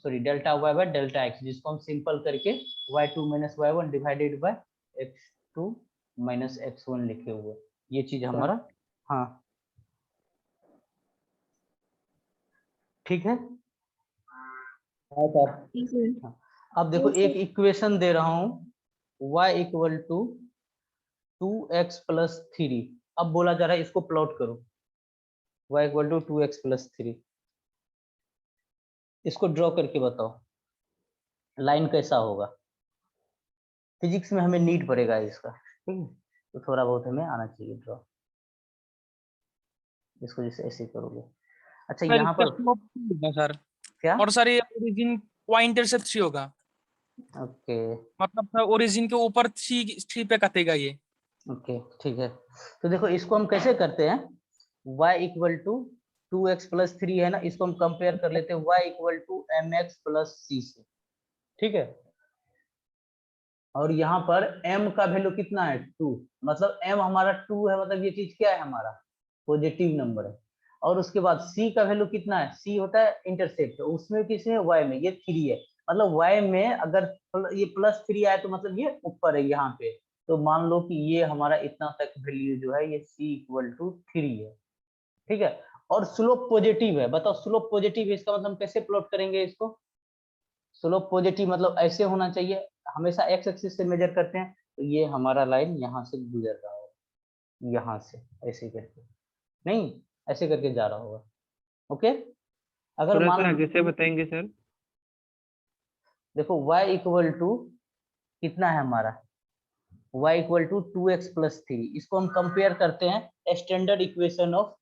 sorry delta y by delta x, जिसको हम सिंपल करके y2 minus y1 divided by x2 minus x1 लिखे हुए। ये चीज हमारा, हाँ ठीक है। हाँ, अब देखो एक इक्वेशन दे रहा हूं, y equal to 2x plus 3। अब बोला जा रहा है इसको प्लॉट करो, y equal to 2x plus 3। इसको ड्रॉ करके बताओ लाइन कैसा होगा। फिजिक्स में हमें नीड पड़ेगा इसका, ठीक है, तो थोड़ा बहुत हमें आना चाहिए ड्रॉ। इसको जैसे ऐसे करोगे। अच्छा, यहाँ पर सर क्या, और सर ये ओरिजिन y इंटरसेप्ट 3 होगा, ओके मतलब ओरिजिन के ऊपर 3 पे कटेगा ये। ओके, ठीक है। तो देखो इसको हम कैसे करते हैं, y equal to 2x plus 3 है ना, इसको हम कंपेयर कर लेते हैं y equal to mx plus c से, ठीक है, और यहाँ पर m का वैल्यू कितना है? 2, मतलब m हमारा 2 है, मतलब ये चीज क्या है? हमारा पॉजिटिव नंबर है। और उसके बाद c का वैल्यू कितना है? c होता है इंटरसेप्ट, उसमें किसमें? y में, ये 3 है, मतलब y में अगर ये +3 आए तो मतलब ये ऊपर है यहाँ पे, तो मान लो कि ये हमारा इतना तक वैल्यू जो है ये c = 3 है, ठीक है। और स्लोप पॉजिटिव है, बताओ स्लोप पॉजिटिव है इसका मतलब कैसे प्लॉट करेंगे इसको? स्लोप पॉजिटिव मतलब ऐसे होना चाहिए, हमेशा एक्स एक्सिस से मेजर करते हैं, तो ये हमारा लाइन यहाँ से गुजर रहा होगा, यहाँ से ऐसे करके, नहीं ऐसे करके जा रहा होगा, ओके। अगर थोड़ा मान सा लो आगे से बताएंगे सर। देखो y = कितना है हमारा, y = 2x + 3, इसको हम कंपेयर करते हैं स्टैंडर्ड इक्वेशन ऑफ,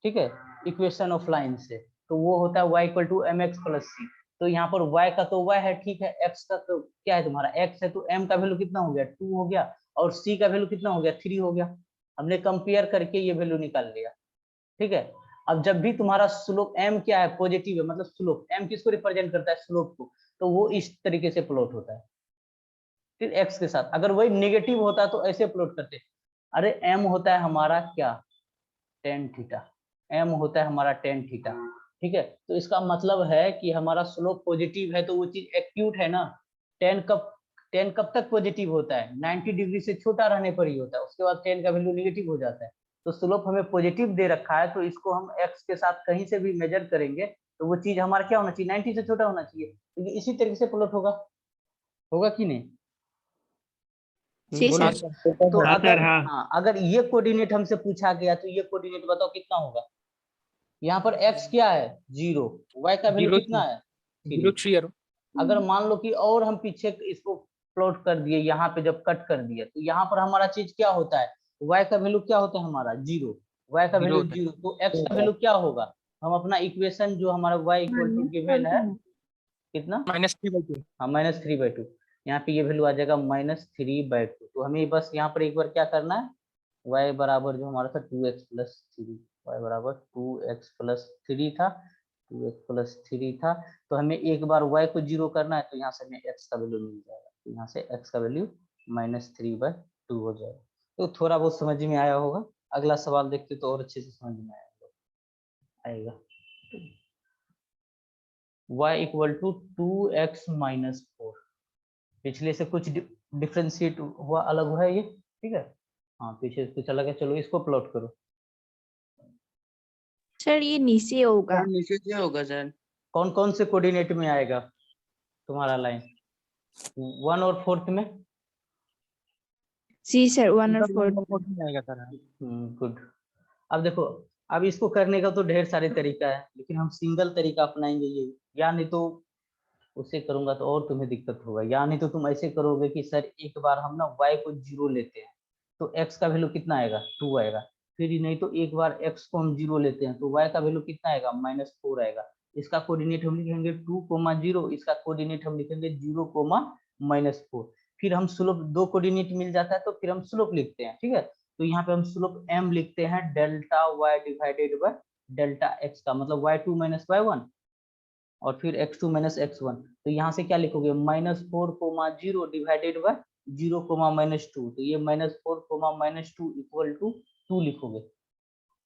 ठीक है, इक्वेशन ऑफ लाइन से, तो वो होता है y = mx + c। तो यहाँ पर y का तो y है, ठीक है, x का तो क्या है तुम्हारा x है, तो m का वैल्यू कितना हो गया 2 हो गया, और c का वैल्यू कितना हो गया 3 हो गया। हमने कंपेयर करके ये वैल्यू निकाल लिया, ठीक है। अब जब भी तुम्हारा स्लोप m क्या है पॉजिटिव है, मतलब स्लोप m किसको रिप्रेजेंट करता है स्लोप को, तो वो इस तरीके से प्लॉट होता है, फिर x के साथ। अगर वही नेगेटिव होता तो ऐसे प्लॉट करते, अरे m होता है हमारा क्या tan थीटा, m होता है हमारा tan थीटा, ठीक है। तो इसका मतलब है कि हमारा स्लोप पॉजिटिव है तो वो चीज एक्यूट है ना। tan कब तक पॉजिटिव होता है, 90 डिग्री से छोटा रहने पर ही होता है, उसके बाद tan का वैल्यू नेगेटिव हो जाता है। तो स्लोप हमें पॉजिटिव दे रखा है, तो इसको हम x के साथ कहीं से भी मेजर करेंगे तो वो चीज हमारा क्या होना चाहिए 90 से छोटा होना चाहिए, तो ये इसी तरीके से प्लॉट होगा, होगा कि नहीं? जी बोलो। सर। तो हाँ अगर सर, हाँ। हाँ अगर ये कोऑर्डिनेट हमसे पूछा गया तो ये कोऑर्डिनेट बताओ कितना होगा? यहाँ पर x क्या है 0, y का वैल्यू 0 कितना है 0 3। 3 अगर मान लो कि और हम पीछे इसको प्लॉट कर दिए, यहाँ पे जब कट कर दिए तो यहाँ पर हमारा चीज क्या होता है, y का वैल्यू क्या होता है हमारा 0, y का वैल्यू 0, तो x का वैल्यू क्या होगा? हम अपना इक्वेशन जो हमारा y = गिवन है कितना, -3/2 हाँ -3/2, यहाँ पे ये वैल्यू आ जाएगा -3/2। तो हमें बस यहाँ पर एक बार क्या करना है, y बराबर जो हमारा था 2x + 3, y बराबर 2x + 3 था, 2x + 3 था, तो हमें एक बार y को 0 करना है, तो यहाँ से हमें x का वैल्यू मिल जाएगा, तो यहाँ से x का वैल्यू -3/2 हो जाएगा। तो थोड़ा बहुत समझ में आया होगा, अगला सवाल देखते तो और अच्छे से समझ में आएगा। y = 2x - 4, पिछले से कुछ डिफरेंशिएट हुआ, अलग हुआ है ये, ठीक है, हाँ पीछे से कुछ अलग है। चलो इसको प्लॉट करो, सर ये नीचे होगा। सर नीचे से होगा सर। कौन कौन से कोऑर्डिनेट में आएगा तुम्हारा लाइन, 1 और 4 में? जी सर 1 और 4। आएगा सर। गुड। अब देखो, अब इसको करने का तो ढेर सारे तरीका है, लेकिन हम सिंगल तरीका अपनाएंगे ये, या नहीं तो उसे करूंगा तो और तुम्हें दिक्कत होगा, या नहीं तो तुम ऐसे करोगे कि सर एक बार हम ना y को 0 लेते हैं तो x का वैल्यू कितना आएगा 2 आएगा, फिर नहीं तो एक बार x को हम 0 लेते हैं तो y का वैल्यू कितना आएगा -4 आएगा। इसका कोऑर्डिनेट हम लिखेंगे 2, 0, इसका कोऑर्डिनेट हम लिखेंगे 0, -4। फिर हम स्लोप, दो कोऑर्डिनेट मिल जाता है तो फिर हम स्लोप लिखते हैं, ठीक है। तो यहाँ पे हम स्लोप m लिखते हैं Δy / Δx का मतलब y2 - y1 और फिर x2 - x1, तो यहाँ से क्या लिखोगे -4, 0 डिवाइडेड बाय 0, -2, तो ये -4, -2 = 2 लिखोगे।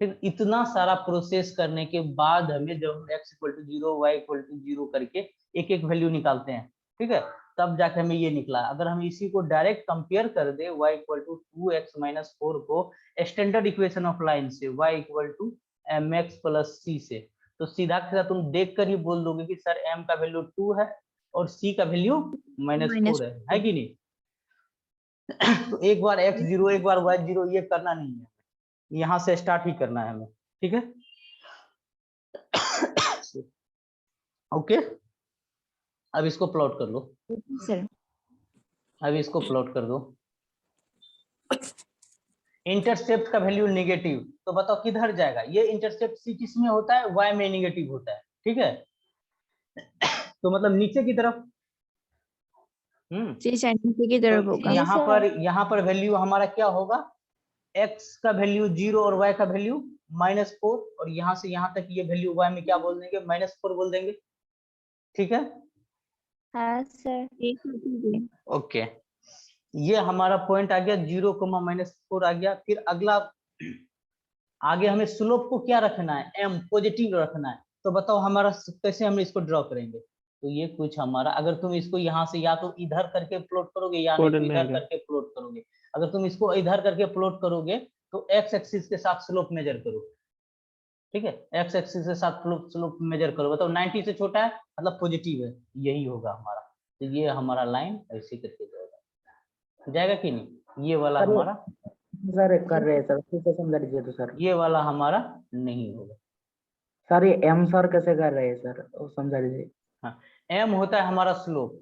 फिर इतना सारा प्रोसेस करने के बाद हमें जब हम x = 0, y = 0 करके एक एक वैल्यू निकालते हैं, ठीक है, तब जाके हमें ये निकला। अगर हम इसी को डायरेक्ट कंपेयर कर दे y = 2x - 4 को स्टैंडर्ड इक्वेशन ऑफ लाइन से y = mx + c से, तो सीधा सीधा तुम देख कर ही बोल दोगे कि सर m का वैल्यू 2 है और c का वैल्यू -4 है कि नहीं? तो एक बार x0 एक बार y0 ये करना नहीं है, यहाँ से स्टार्ट ही करना है हमें, ठीक है। ओके, अब इसको प्लॉट कर लो, सर अब इसको प्लॉट कर दो। इंटरसेप्ट का वैल्यू नेगेटिव, तो बताओ किधर जाएगा ये इंटरसेप्ट, c किस में होता है y में नेगेटिव होता है, ठीक है, तो मतलब नीचे की तरफ। जी सर नीचे की तरफ होगा। यहाँ पर वैल्यू हमारा क्या होगा, x का वैल्यू 0 और y का वैल्यू -4, और यहाँ से यहाँ तक ये वैल्यू y में क्या बोल देंगे -4 बोल देंगे, ठीक है। हाँ सर। ओके, ये हमारा पॉइंट आ गया 0, -4 आ गया। फिर अगला आगे हमें स्लोप को क्या रखना है m पॉजिटिव रखना है, तो बताओ हमारा कैसे हम इसको ड्रॉ करेंगे। तो ये कुछ हमारा, अगर तुम इसको यहाँ से या तो इधर करके प्लॉट करोगे या नहीं तो कोऑर्डिनेट इधर में करके प्लॉट करोगे। अगर तुम इसको इधर करके प्लॉट करोगे तो एक्स एक्सिस के साथ स्लोप मेजर करो, ठीक है, एक्स एक्सिस के साथ स्लोप मेजर करो, बताओ 90 से छोटा है मतलब पॉजिटिव है, यही होगा हमारा। तो ये हमारा लाइन ऐसे करके जाएगा कि नहीं, ये वाला सर, हमारा, सर कर रहे हैं सर, फिर से समझा दीजिए तो सर। ये वाला हमारा नहीं होगा। सर ये एम सर कैसे कर रहे हैं सर, वो समझा दीजिए। हाँ, एम होता है हमारा स्लोप,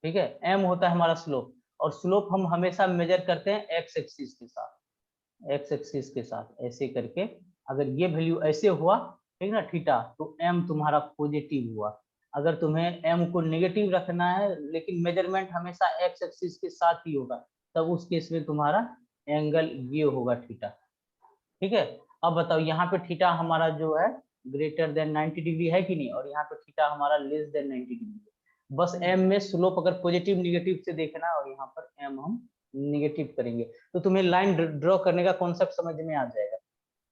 ठीक है, एम होता है हमारा स्लोप, और स्लोप हम हमेशा मेजर करते हैं एक्स एक्सिस के साथ, एक्स एक्सिस के साथ ऐसे करके। अगर ये वैल्यू ऐसे हुआ, ठीक ना थीटा, तो एम तुम्हारा पॉजिटिव हुआ। अगर तुम्हें एम को नेगेटिव रखना है लेकिन मेजरमेंट हमेशा एक्स एक्सिस के साथ ही होगा, तब उस केस में तुम्हारा एंगल ये होगा थीटा, ठीक है। अब बताओ यहाँ पे थीटा हमारा जो है ग्रेटर देन 90 डिग्री है कि नहीं, और यहाँ पे थीटा हमारा लेस देन 90 डिग्री है। बस एम में स्लोप अगर पॉजिटिव निगेटिव से देखना है और यहाँ पर एम हम निगेटिव करेंगे, तो तुम्हें लाइन ड्रॉ करने का कॉन्सेप्ट समझ में आ जाएगा,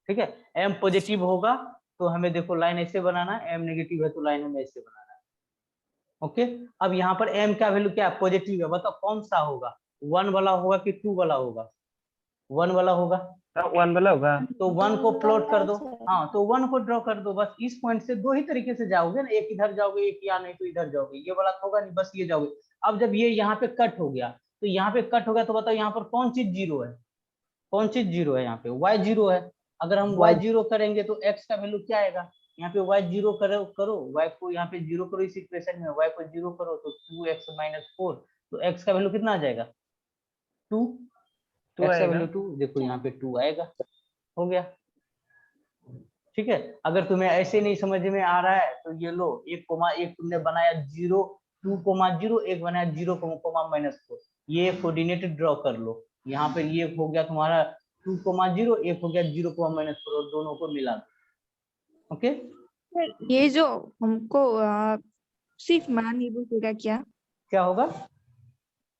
ठीक है। एम पॉजिटिव होगा तो हमें देखो लाइन ऐसे बनाना है, एम नेगेटिव है तो लाइन हमें ऐसे बनाना है, ओके। अब यहाँ पर एम का वैल्यू क्या है, पॉजिटिव है, बताओ कौन सा होगा, 1 वाला होगा कि 2 वाला होगा, 1 वाला होगा, 1 वाला होगा। तो 1 को प्लॉट कर दो, सर। हाँ तो 1 को ड्रॉ कर दो। बस इस पॉइंट से दो ही तरीके से जाओगे ना, एक इधर जाओगे एक या नहीं तो इधर जाओगे, ये वाला तो होगा नहीं, बस ये जाओगे। अब जब ये यहाँ पे कट हो गया, तो यहाँ पे कट हो गया तो बताओ यहाँ पर कौन चीज जीरो है, कौन चीज जीरो है, यहाँ पे y जीरो है। अगर हम y जीरो करेंगे तो x का वैल्यू क्या आएगा, यहाँ पे y जीरो करो, y को यहाँ पे जीरो करो, इस इक्वेशन में y को जीरो करो तो 2x - 4, तो x का वैल्यू कितना आ जाएगा 2, तो x का आएगा। वैल्यू 2, देखो यहाँ पे 2 आएगा, हो गया, ठीक है। अगर तुम्हें ऐसे नहीं समझ में आ रहा है तो ये लो, 1, तुमने बनाया 0, 2,0, एक बनाया 0, -4, ये कोऑर्डिनेट ड्रॉ कर लो। यहाँ पे ये हो गया तुम्हारा 2,0, एक हो गया 0, -4, और दोनों को मिला दो, ओके। सर, ये जो हमको सिर्फ मान ही पूछेगा क्या? क्या होगा,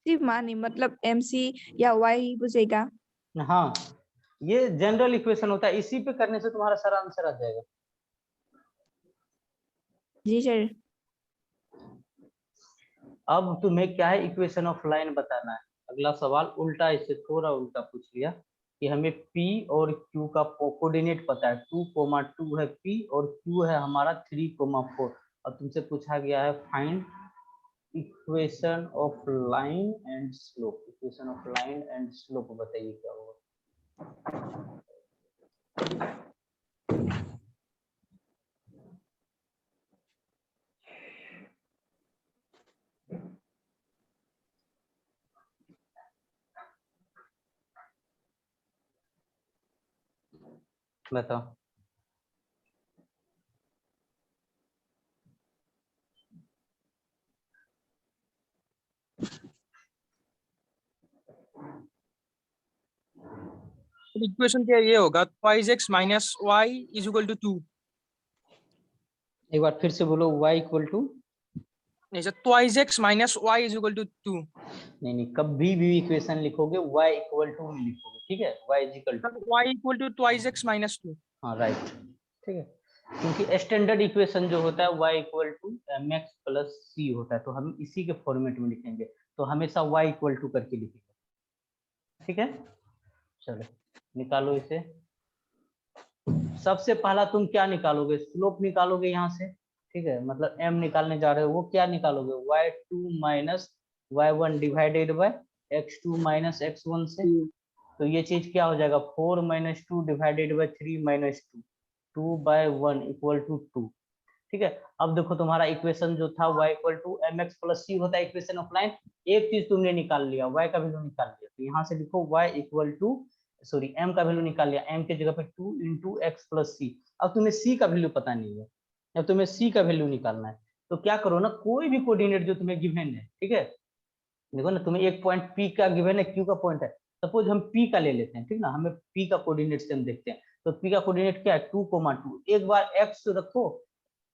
सिर्फ मान ही मतलब MC या Y ही पूछेगा? हाँ ये जनरल इक्वेशन होता है, इसी पे करने से तुम्हारा सारा आंसर आ जाएगा। जी सर। अब तुम्हें क्या है, इक्वेशन ऑफ लाइन बताना है। अगला सवाल उल्टा, इससे थोड़ा उल्टा पूछ लिया कि हमें P और Q का कोऑर्डिनेट पता है, 2,2 है P और Q है हमारा 3,4, और तुमसे पूछा गया है find equation of line and slope. Equation of line and slope बताइए क्या होगा। बताओ, इक्वेशन क्या ये होगा, twice x minus y is equal to 2। एक बार फिर से बोलो, y इक्वल टू, नहीं sir, twice x minus y is equal to 2। नहीं कभी भी इक्वेशन लिखोगे y इक्वल टू में लिखोगे, ठीक है, y equal to, y equal to twice x minus 2। हाँ राइट, ठीक है, क्योंकि स्टैंडर्ड इक्वेशन जो होता है y equal to mx plus c होता है, तो हम इसी के फॉर्मेट में लिखेंगे, तो हमेशा y इक्वल टू करके लिखेंगे, ठीक है। चलो निकालो इसे। सबसे पहला तुम क्या निकालोगे, स्लोप निकालोगे यहाँ से, ठीक है, मतलब m निकालने जा रहे हो, वो क्या निकालोगे, y2 minus y1 divided by x2 minus x1 से, तो ये चीज क्या हो जाएगा, 4 - 2 डिवाइडेड बाय 3 - 2, 2/1 इक्वल टू 2, ठीक है। अब देखो तुम्हारा इक्वेशन जो था y equal to mx plus c होता है इक्वेशन ऑफ लाइन, एक चीज तुमने निकाल लिया, y का वैल्यू निकाल लिया, तो यहाँ से लिखो y equal to, sorry m का वैल्यू निकाल लिया, m के जगह पे 2 × x प्लस c। अब तुम्हें c का वैल्यू पता नहीं है, अब तुम्हें c का वैल्यू निकालना है, तो क्या करो ना, कोई भी कोऑर्डिनेट जो तुम्हें गिवन है, ठीक है, देखो ना तुम्हें एक पॉइंट p का गिवन है, q का पॉइंट है, सपोज हम p का ले लेते हैं, ठीक ना, हमें p का कोऑर्डिनेट से हम देखते हैं, तो p का कोऑर्डिनेट क्या है 2,2, एक बार x रखो,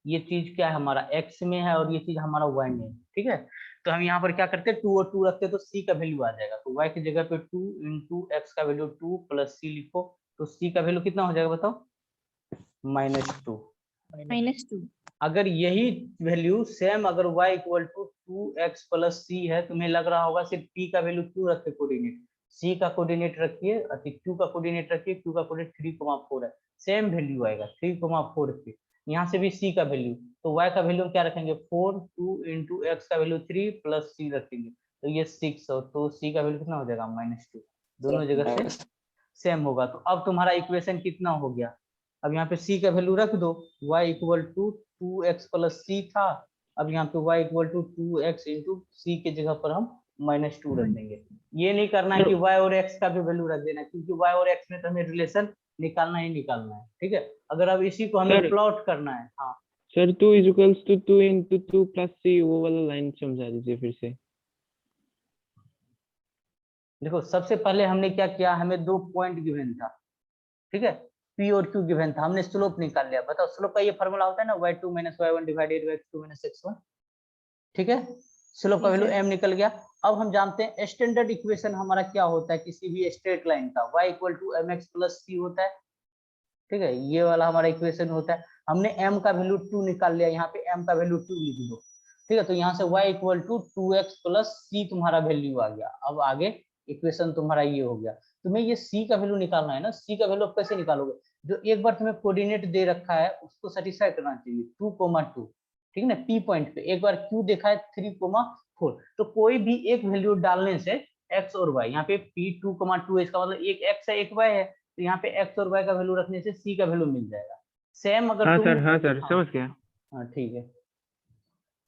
ये चीज क्या है हमारा x में है और ये चीज हमारा y में है, ठीक है। तो हम यहाँ पर क्या करते हैं 2 और 2 रखते हैं तो c का वैल्यू आ जाएगा, तो y की जगह पे 2 × x का वैल्यू 2 प्लस c लिखो, तो c का वैल्यू कितना हो जाएगा बताओ, -2, -2। अगर यही वैल्यू सेम अगर y equal to 2x plus C है, तुम्हें लग रहा होगा सिर्फ p का वैल्यू क्यों रखे कोऑर्डिनेट, c का कोऑर्डिनेट रखिए, q का कोऑर्डिनेट रखिए, q का कोऑर्डिनेट 3,4 है, सेम वैल्यू आएगा 3,4 पे। यहाँ से भी c का वैल्यू, तो y का वैल्यू क्या रखेंगे 4, 2 इंटू x का वैल्यू 3 प्लस c रखेंगे, तो ये 6, तो c का वैल्यू कितना हो जाएगा -2, दोनों जगह से सेम होगा। तो अब तुम्हारा इक्वेशन कितना हो गया, अब यहाँ पे c का वैल्यू रख दो, y equal to 2x plus C था, अब यहाँ पे y equal to 2x into C के जगह पर हम -2 रख देंगे। ये नहीं करना है कि y और x का भी वैल्यू रख देना, क्योंकि y और x में तो हमें रिलेशन निकालना ही निकालना है, ठीक है। अगर अब इसी को हमें सर- प्लॉट करना है, हाँ sir 2 is equals to 2 into 2 plus C, वो वाला लाइन समझा दीजिए फिर से। देखो सबसे पहले हमने क्या किया, हमें 2 पॉइंट गिवन था, ठीक है, p और q गिवन था, हमने स्लोप निकाल लिया। बताओ स्लोप का ये फार्मूला होता है ना y2 - y1 divided by x2 - x1, ठीक है। स्लोप का वैल्यू m निकल गया। अब हम जानते हैं स्टैंडर्ड इक्वेशन हमारा क्या होता है किसी भी स्ट्रेट लाइन का, y equal to mx plus c होता है, ठीक है, ये वाला हमारा इक्वेशन होता है। हमने m का वैल्यू 2 निकाल लिया, यहाँ पे m का वैल्यू 2 लिख दो, ठीक है। तो यहाँ से y equal to 2x plus c तुम्हारा वैल्यू आ गया। अब आगे इक्वेशन तुम्हारा ये हो गया, तुम्हें ये c का वैल्यू निकालना है ना, c का वैल्यू कैसे निकालोगे, जो एक बार तुम्हें कोऑर्डिनेट दे रखा है उसको सेटिस्फाई करना चाहिए, 2,2, ठीक है ना, p पॉइंट पे एक बार q देखा है 3,4, तो कोई भी एक वैल्यू डालने से x और y, यहाँ पे p 2,2 है, इसका मतलब एक x है एक y है, तो यहाँ पे x और y का वैल्यू रखने से c का वैल्यू मिल जाएगा। सेम अगर हाँ तुम, सर, हाँ सर, समझ गया। हाँ ठीक है।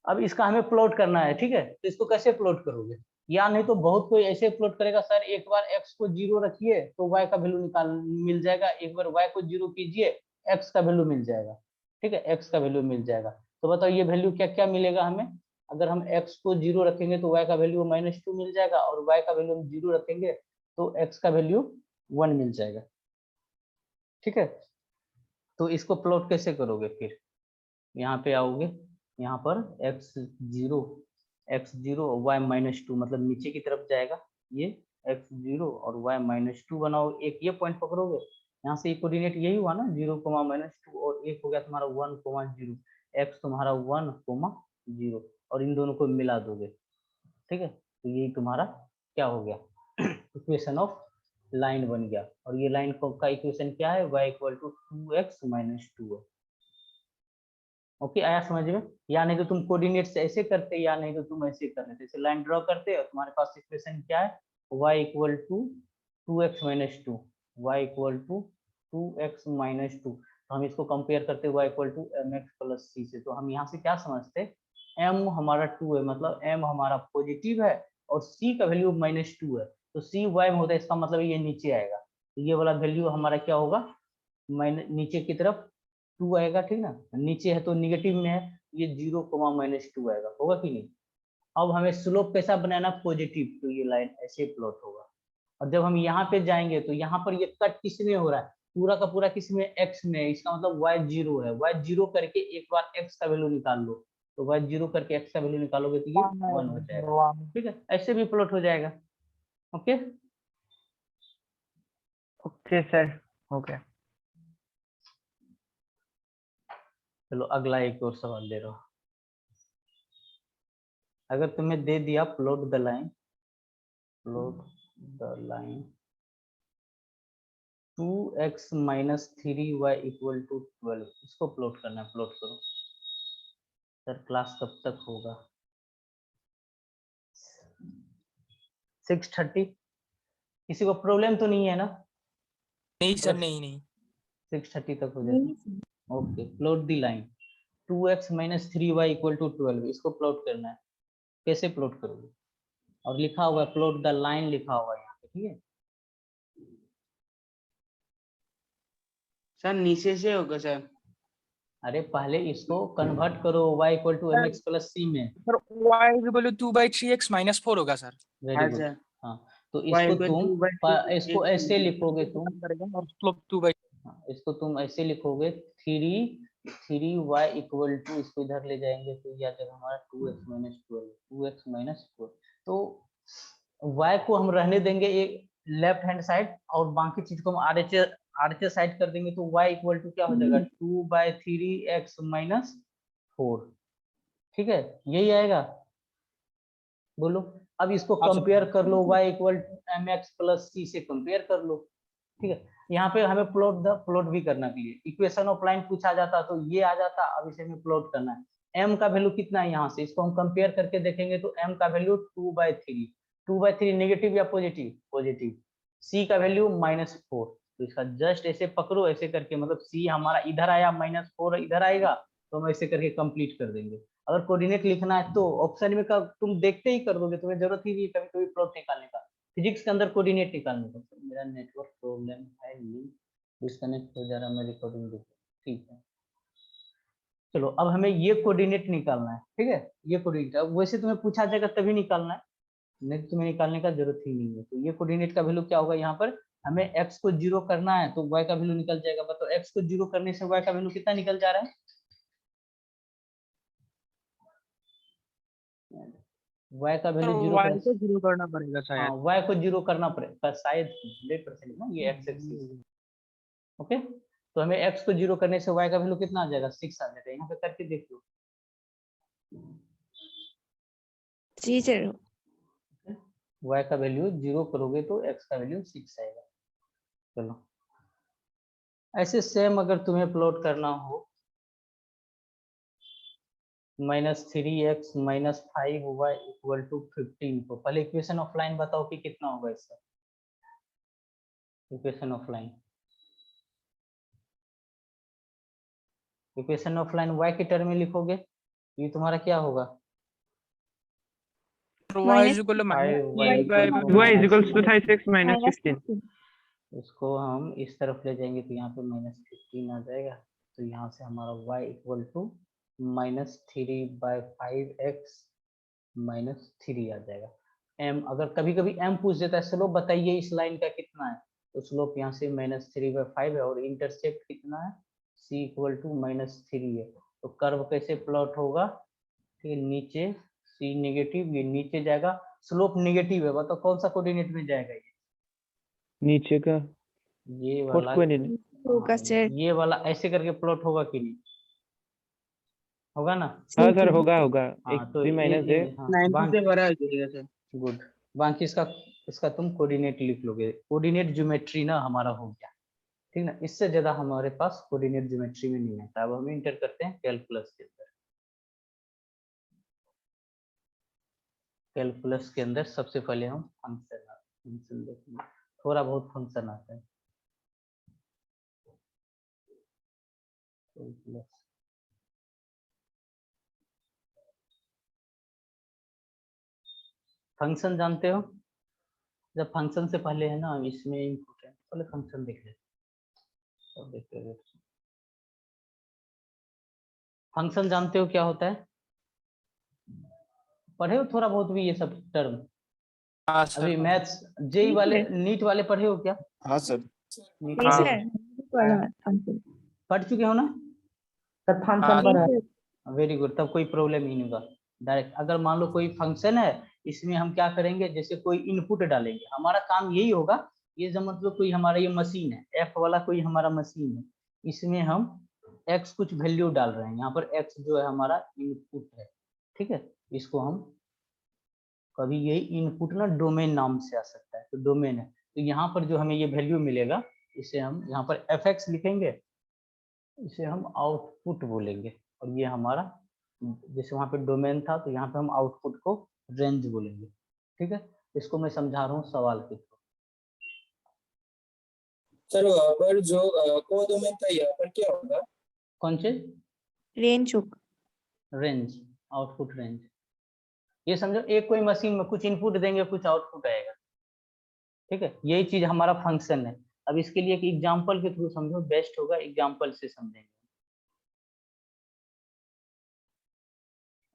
अब इसका हमें प्लॉट करना है, ठीक है, तो इसको कैसे प्लॉट करोगे, या नहीं तो बहुत कोई ऐसे प्लॉट करेगा, सर एक बार x को 0 रखिए तो y का वैल्यू निकाल मिल जाएगा, एक बार y को 0 कीजिए x का वैल्यू मिल जाएगा, ठीक है, x का वैल्यू मिल जाएगा। तो बताओ ये वैल्यू क्या क्या मिलेगा हमें, अगर हम x को 0 रखेंगे तो y का वैल्यू -2 मिल जाएगा, और y का वैल्यू हम 0 रखेंगे तो x का वैल्यू 1 मिल जाएगा, ठीक है। तो इसको प्लॉट कैसे करोगे, फिर यहाँ पे आओगे, यहाँ पर x0 और y -2 मतलब नीचे की तरफ जाएगा, ये x0 और y -2 बनाओ, एक ये पॉइंट पकड़ोगे, यहाँ से कोऑर्डिनेट यही हुआ ना 0, -2, और एक हो गया तुम्हारा 1,0, x तुम्हारा 1,0, और इन दोनों को मिला दोगे, ठीक है। तो यही तुम्हारा क्या हो गया इक्वेशन ऑफ लाइन बन गया, और ये लाइन का इक्वेशन क्या है, y इक्वल टू 2x - 2 है। ओके, आया समझ में, या नहीं तो तुम कोऑर्डिनेट से ऐसे करते, या नहीं तो तुम ऐसे कर लेते, ऐसे लाइन ड्रॉ करते और तुम्हारे पास इक्वेशन क्या है, y equal to 2x - 2, y equal to 2x - 2, तो हम इसको कंपेयर करते y equal to mx plus c से। तो हम यहाँ से क्या समझते, m हमारा 2 है, मतलब m हमारा पॉजिटिव है और c का वैल्यू -2 है, तो c y में होता है, इसका मतलब ये नीचे आएगा, तो ये वाला वैल्यू हमारा क्या होगा, नीचे की तरफ 2 आएगा, ठीक ना, नीचे है तो निगेटिव में है, ये 0, -2 आएगा, होगा कि नहीं। अब हमें स्लोप कैसा बनाना, पॉजिटिव, तो ये लाइन ऐसे प्लॉट होगा। और जब हम यहाँ पे जाएंगे तो यहाँ पर ये कट किस में हो रहा है, पूरा का पूरा किस में, x में, इसका मतलब y0 है, y0 करके एक बार x का वैल्यू निकाल लो, तो y0 करके x का वैल्यू निकालोगे तो ये 1 हो जाएगा, ठीक है, ऐसे भी प्लॉट हो जाएगा। Okay okay sir, okay. चलो अगला एक और सवाल दे रहा हूँ, अगर तुम्हें दे दिया plot the line 2x - 3y equal to 12, इसको प्लॉट करना है, प्लॉट करो। सर क्लास कब तक होगा, 6:30, किसी को प्रॉब्लम तो नहीं है ना, नहीं सर, नहीं नहीं 6:30 तक हो जाएगा। Okay, plot the line 2x - 3y equal to 12, इसको प्लॉट करना है, कैसे प्लॉट करोगे, और लिखा हुआ है प्लॉट द लाइन, लिखा हुआ है यहाँ पे, ठीक है। सर नीचे से होगा सर, अरे पहले इसको कन्वर्ट करो y equal to mx plus c में, sir, y equal to 2/3x - 4 होगा सर। वेरी हाँ गुड। सर, हाँ तो y इसको इक्वल तुम 2/3 इसको ऐसे लिखोगे तुम, करेगा और स्लोप 2/, हाँ, इसको तुम ऐसे लिखोगे 3y इक्वल टू, इसको इधर ले जाएंगे तो यह आ जाएगा हमारा 2x - 4, तो y को हम रहने देंगे एक लेफ्ट हैंड साइड, और बाकी चीज को हम आरएचएस साइड कर देंगे, तो y इक्वल टू क्या हो जाएगा 2/3x - 4, ठीक है, यही आएगा। बोलो अब इसको हाँ, सर। कंपेयर कर लो, y equal mx plus c से कंपेयर कर लो, ठीक है। यहाँ पे हमें प्लॉट भी करना के लिए इक्वेशन ऑफ लाइन पूछा जाता तो ये आ जाता, अब इसे हमें प्लॉट करना है। m का वैल्यू कितना है यहाँ से, इसको हम कंपेयर करके देखेंगे तो m का वैल्यू 2/3, 2/3 नेगेटिव या पॉजिटिव, पॉजिटिव। c का वैल्यू -4, तो इसका जस्ट ऐसे पकड़ो ऐसे करके, मतलब c हमारा इधर आया, -4 इधर आएगा, तो हम ऐसे करके कंप्लीट कर देंगे। अगर कोऑर्डिनेट लिखना है तो ऑप्शन में का तुम देखते ही कर दोगे, तुम्हें जरूरत ही नहीं है कभी कभी प्लॉट निकालने का, फिजिक्स के अंदर कोऑर्डिनेट निकालने का। तो मेरा नेटवर्क प्रॉब्लम है, लिंक डिस्कनेक्ट हो जा रहा, मैं रिकॉर्डिंग देख, ठीक है। चलो अब हमें ये कोऑर्डिनेट निकालना है, ठीक है, ये कोऑर्डिनेट वैसे तुम्हें पूछा जाएगा तभी निकालना है, नहीं तो तुम्हें निकालने का जरूरत ही नहीं है। तो ये कोऑर्डिनेट का वैल्यू क्या होगा, यहाँ पर हमें x को 0 करना है तो y का वैल्यू निकल जाएगा। बताओ x को 0 करने से y का वैल्यू कितना निकल जा रहा है, y का वैल्यू 0 y को 0 करना पड़ेगा शायद। हाँ y को 0 करना पड़ेगा शायद 100% ना, ये x एक्सिस, ओके। तो हमें x को 0 करने से y का वैल्यू कितना आ जाएगा, 6 आ जाएगा। यहाँ पे करके देख लो, जी सर। y का वैल्यू 0 करोगे तो x का वैल्यू 6 आएगा। चलो ऐसे सेम अगर तुम्हें प्लॉट करना हो, -3x - 5y इक्वल टू 15 को, पहले इक्वेशन ऑफ लाइन बताओ कि कितना होगा इसका, equation of line, equation of line y के टर्म में लिखोगे, ये तुम्हारा क्या होगा, y is equal to y is equals to 36 minus 15. इसको हम इस तरफ ले जाएंगे तो यहाँ पे -15 आ जाएगा, तो यहाँ से हमारा y इक्वल टू -3/5x -3 आ जाएगा। m अगर कभी कभी m पूछ देता है, स्लोप बताइए इस लाइन का कितना है, तो स्लोप यहाँ से -3/5 है, और इंटरसेप्ट कितना है, c इक्वल टू -3 है। तो कर्व कैसे प्लॉट होगा, ठीक है, नीचे c नेगेटिव, ये नीचे जाएगा, स्लोप नेगेटिव है, बताओ कौन सा कोऑर्डिनेट में जाएगा, ये नीचे का ये फोर्थ वाला, कोऑर्डिनेट होगा सर। ये वाला ऐसे करके प्लॉट होगा कि नहीं, होगा ना। हाँ सर होगा होगा, हाँ एक तो 3 माइनस है। 90 से भरा जाएगा सर। गुड, बाकी इसका तुम कोऑर्डिनेट लिख लोगे, कोऑर्डिनेट ज्योमेट्री ना हमारा हो गया, ठीक ना। इससे ज्यादा हमारे पास कोऑर्डिनेट ज्योमेट्री में नहीं आता। अब हम इंटर करते हैं कैलकुलस के अंदर। कैलकुलस के अंदर सबसे पहले हम फंक्शन देखेंगे, थोड़ा बहुत फंक्शन आता है। कैलकुलस फंक्शन जानते हो, जब फंक्शन से पहले है ना, इसमें इम्पोर्टेंट पहले फंक्शन देख लेते हैं। फंक्शन जानते हो क्या होता है, पढ़े हो थोड़ा बहुत भी ये सब टर्म, हाँ अभी सर। मैथ्स जेई वाले नीट वाले पढ़े हो क्या, हाँ सर। नीट जी हाँ। वाले सर। पढ़ चुके हो ना, सर फंक्शन पर है। वेरी गुड, तब कोई प्रॉब्लम ही नहीं होगा। डायरेक्ट अगर मान लो कोई फंक्शन है, इसमें हम क्या करेंगे, जैसे कोई इनपुट डालेंगे, हमारा काम यही होगा, ये जो मतलब कोई हमारा ये मशीन है, एफ वाला कोई हमारा मशीन है, इसमें हम एक्स कुछ वैल्यू डाल रहे हैं, यहाँ पर एक्स जो है हमारा इनपुट है, ठीक है। इसको हम कभी यही इनपुट ना डोमेन नाम से आ सकता है, तो डोमेन है, तो यहाँ पर जो हमें ये वैल्यू मिलेगा, इसे हम यहाँ पर एफ एक्स लिखेंगे, इसे हम आउटपुट बोलेंगे, और ये हमारा जैसे वहां पे डोमेन था, तो यहाँ पे हम आउटपुट को रेंज बोलेंगे, ठीक है। इसको मैं समझा रहा हूँ सवाल के थ्रू। सर वहाँ पर जो कोडोमेन था, यहाँ पर क्या होगा? कौन चीज, रेंज होगा। Range, output range. ये समझो एक कोई मशीन में कुछ इनपुट देंगे, कुछ आउटपुट आएगा, ठीक है, यही चीज हमारा फंक्शन है। अब इसके लिए एक एग्जाम्पल के थ्रू समझो, बेस्ट होगा एग्जाम्पल से समझेंगे।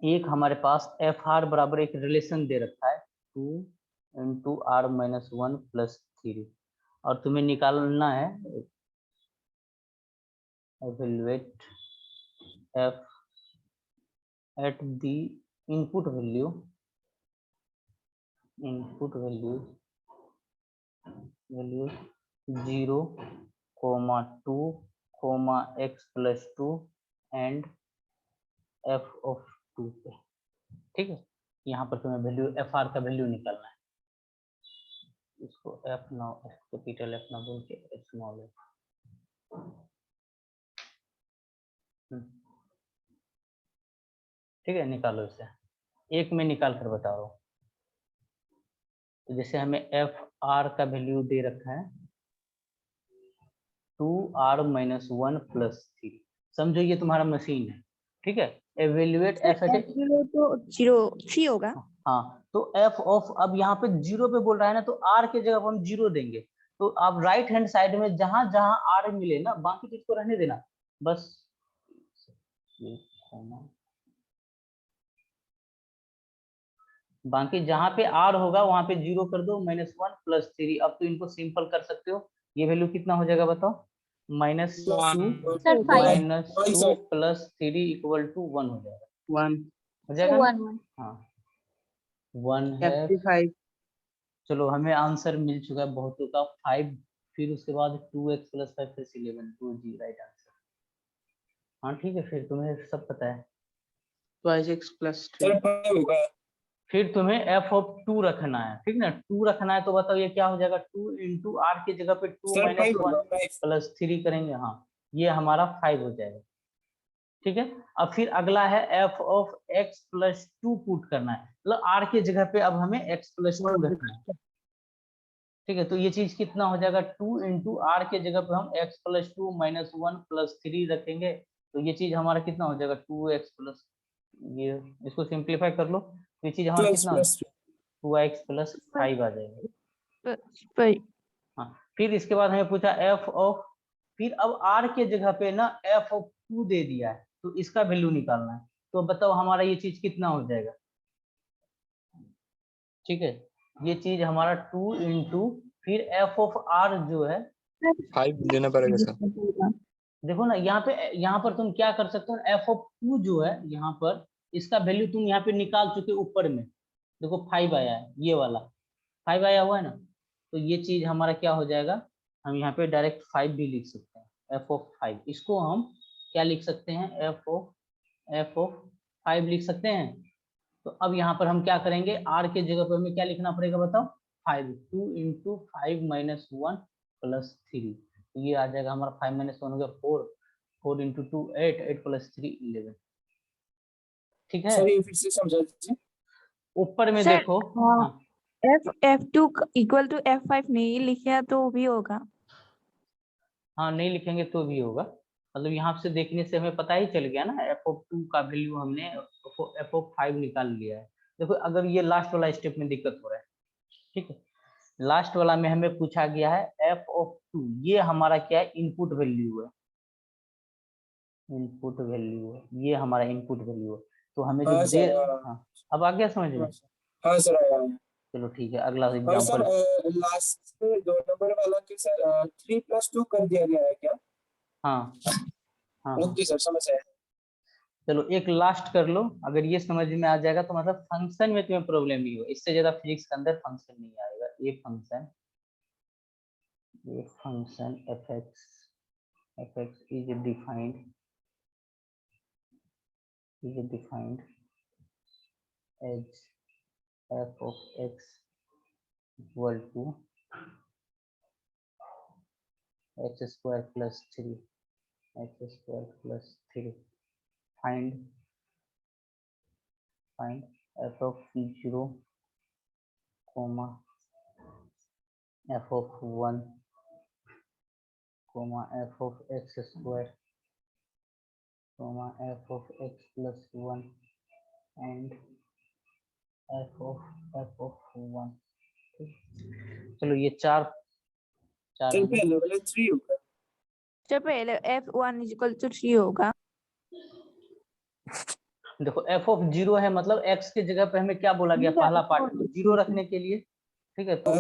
एक हमारे पास एफ आर बराबर एक रिलेशन दे रखा है 2 × r-1 + 3, और तुम्हें निकालना है evaluate f at the input value 0, 2, x + 2 and F of 2 पे, ठीक है। यहाँ पर तुम्हें वैल्यू एफ आर का वैल्यू निकालना है। इसको एफ ना कैपिटल एफ ना बोल के स्मॉल एफ। ठीक है, निकालो इसे। एक में निकाल कर बता रहा हूँ। तो जैसे हमें एफ आर का वैल्यू दे रखा है 2r - 1 + 3। समझो ये तुम्हारा मशीन है, ठीक है। एवेल्युएट एफ एट, F0 तो 0 होगा। हाँ, तो एफ ऑफ, अब यहाँ पे 0 पे बोल रहा है ना, तो आर के जगह पर हम 0 देंगे। तो आप राइट हैंड साइड में जहां जहां आर मिले ना, बाकी चीज को रहने देना बस। बाकी जहां पे आर होगा वहां पे 0 कर दो, -1 + 3। अब तो इनको सिंपल कर सकते हो। ये वैल्यू कितना हो जाएगा बताओ? -2 सर 5 -2 + 3 = 1 हो जाएगा। 1 हो जाएगा ना? 1 हाँ 1 है। 55 चलो हमें आंसर मिल चुका है बहुतों का 5, फिर उसके बाद 2x + 5 + 11, 2g राइट आंसर। हाँ ठीक है, फिर तुम्हें सब पता है। 2x + 3 फिर तुम्हें f ऑफ 2 रखना है, ठीक ना। 2 रखना है तो बताओ ये क्या हो जाएगा? 2 × r की जगह पे 2 - 1 + 3 करेंगे। हाँ, ये हमारा 5 हो जाएगा, ठीक है। अब फिर अगला है f ऑफ x + 2 पुट करना है, मतलब r की जगह पे अब हमें x + 2 रखना है, ठीक है। तो ये चीज कितना हो जाएगा? 2 × r के जगह पे हम x + 2 - 1 + 3 रखेंगे, तो ये चीज हमारा कितना हो जाएगा? 2x + ये, इसको सिंप्लीफाई कर लो, तो ये चीज हमारा कितना हो? 2x + 5 आ जाएगा। हाँ, फिर इसके बाद हमें पूछा f ऑफ, फिर अब r के जगह पे ना f ऑफ 2 दे दिया है, तो इसका वैल्यू निकालना है। तो बताओ हमारा ये चीज कितना हो जाएगा? ठीक है, ये चीज हमारा 2 × फिर f ऑफ r जो है 5 देना पड़ेगा सर। देखो ना, यहाँ पर तुम क्या कर सकते हो? f ऑफ 2 जो है यहाँ पर, इसका वैल्यू तुम यहाँ पे निकाल चुके ऊपर में। देखो 5 आया है, ये वाला 5 आया हुआ है ना, तो ये चीज हमारा क्या हो जाएगा? हम यहाँ पे डायरेक्ट 5 भी लिख सकते हैं। f ऑफ 5, इसको हम क्या लिख सकते हैं? f ऑफ 5 लिख सकते हैं। तो अब यहाँ पर हम क्या करेंगे? r के जगह पर हमें क्या लिखना पड़ेगा बताओ? 5, 2 × 5 - 1 + 3, तो ये आ जाएगा हमारा 5 - 1 हो गया 4, 4 × 2 8, 8 + 3 11, ठीक है। ये फिर से समझा दीजिए। ऊपर में सर, देखो, हाँ। हाँ F2 = F5 नहीं लिखा तो भी होगा। हाँ, नहीं लिखेंगे तो भी होगा, मतलब यहाँ से देखने से हमें पता ही चल गया ना, f ऑफ 2 का वैल्यू हमने f ऑफ 5 निकाल लिया है। देखो अगर ये लास्ट वाला स्टेप में दिक्कत हो रहा है, ठीक है, लास्ट वाला में हमें पूछा गया है f ऑफ 2, ये हमारा क्या है? इनपुट वैल्यू है, इनपुट वैल्यू है, ये हमारा इनपुट वैल्यू है। तो हमें जो दे, हाँ अब आ गया समझ में? हाँ सर आया। चलो ठीक है, अगला और सर एग्जांपल। लास्ट में 2 नंबर वाला के सर 3 + 2 कर दिया गया है क्या? हाँ हाँ, ओके सर समझ आया। चलो एक लास्ट कर लो, अगर ये समझ में आ जाएगा तो मतलब फंक्शन में तुम्हें प्रॉब्लम नहीं हो, इससे ज्यादा फिजिक्स के अंदर फंक्शन नहीं आएगा। ये function f(x) is defined as f of x equal to x² + 3, find f of 0, f of 1, f of x², f of x + 1 and f of 1। चलो ये चार सर पहले वाला 3 होगा। सर पहले F1 = 3 होगा। देखो f ऑफ 0 है, मतलब x के जगह पे हमें क्या बोला गया? पहला पार्ट 0 रखने के लिए, ठीक है। तो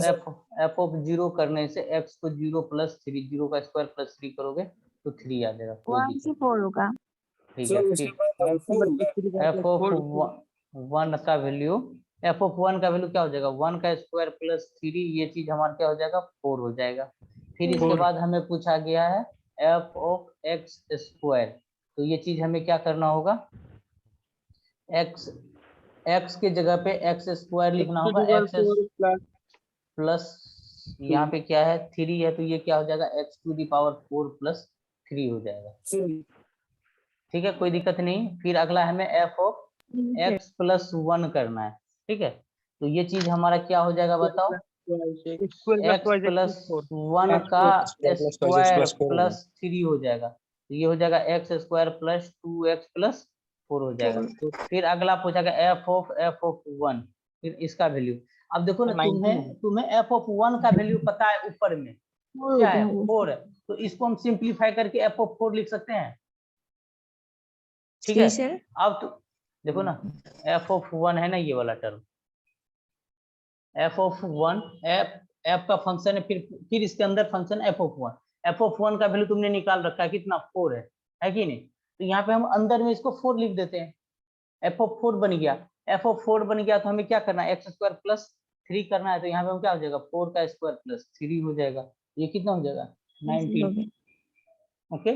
f ऑफ 0 करने से x को 0 + 3, 0 का स्क्वायर + 3 करोगे तो 3 आ जाएगा, कोई 1 से 4 होगा। ठीक है। फिर f ऑफ 1 का वैल्यू, f ऑफ 1 का वैल्यू क्या हो जाएगा? 1 का स्क्वायर + 3, ये चीज हमारा क्या हो जाएगा? 4 हो जाएगा। फिर इसके बाद हमें पूछा गया है f ऑफ x², तो ये चीज हमें क्या करना होगा? एक्स एक्स के जगह पे एक्स स्क्वायर लिखना होगा, एक्स प्लस यहाँ पे क्या है 3 है, तो ये क्या हो जाएगा X to the power 4 plus 3 हो जाएगा। ठीक है, कोई दिक्कत नहीं। फिर अगला हमें एफ ऑफ एक्स प्लस 1 करना है। ठीक है, तो ये चीज हमारा क्या हो जाएगा बताओ, एक्स प्लस 1 का स्क्वायर प्लस 3 हो जाएगा, तो ये हो जाएगा x square plus 2x plus 4 हो जाएगा। फिर अगला पूछेगा एफ ऑफ 1, फिर इसका वैल्यू। अब देखो ना, तुम्हें एफ ऑफ 1 का वैल्यू पता है, ऊपर में क्या है 4 है, तो इसको हम सिंप्लीफाई करके एफ ऑफ 4 लिख सकते हैं। ठीक है, अब तो देखो ना एफ ऑफ 1 है ना, ये वाला टर्म एफ ऑफ 1, एफ का फंक्शन है, फिर इसके अंदर function F of 1। F of 1 का वैल्यू तुमने निकाल रखा है कितना, 4 है कि नहीं, तो यहाँ पे हम अंदर में इसको 4 लिख देते हैं, एफ ऑफ 4 बन गया। एफ ऑफ 4 बन गया तो हमें क्या करना है, एक्स स्क्वायर प्लस 3 करना है, तो यहाँ पे हम क्या हो जाएगा 4 का स्क्वायर प्लस 3 हो जाएगा, ये कितना हो जाएगा 19। ओके,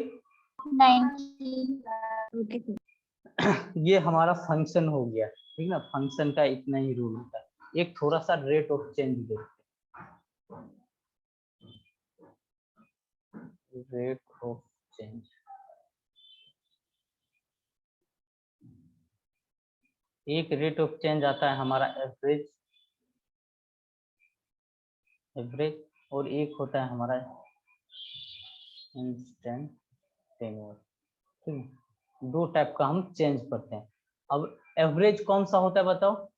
19। ये हमारा फंक्शन हो गया। ठीक ना, फंक्शन का इतना ही रूल होता है। एक थोड़ा सा रेट ऑफ चेंज देखते हैं, रेट ऑफ चेंज। एक रेट ऑफ चेंज आता है हमारा एवरेज, और एक होता है हमारा इंस्टेंटेनियस। ठीक है, दो टाइप का हम चेंज करते हैं। अब एवरेज कौन सा होता है बताओ,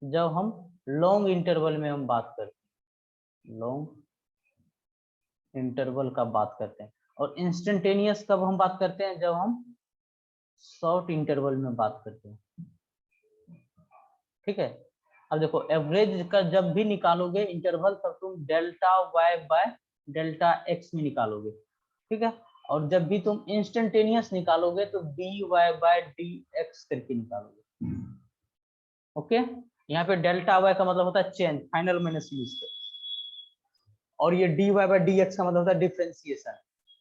जब हम लॉन्ग इंटरवल में हम बात करते हैं, लॉन्ग इंटरवल का बात करते हैं। और इंस्टेंटेनियस कब हम बात करते हैं, जब हम शॉर्ट इंटरवल में बात करते हैं। ठीक है, अब देखो एवरेज का जब भी निकालोगे इंटरवल, तब तुम delta Y by delta X में निकालोगे। ठीक है, और जब भी तुम इंस्टेंटेनियस निकालोगे तो D Y by D X करके निकालोगे। ओके, यहाँ पे डेल्टा वाई का मतलब होता है चेंज, फाइनल माइनस लीस्ट, और ये D Y by D X का मतलब होता है डिफरेंशिएशन।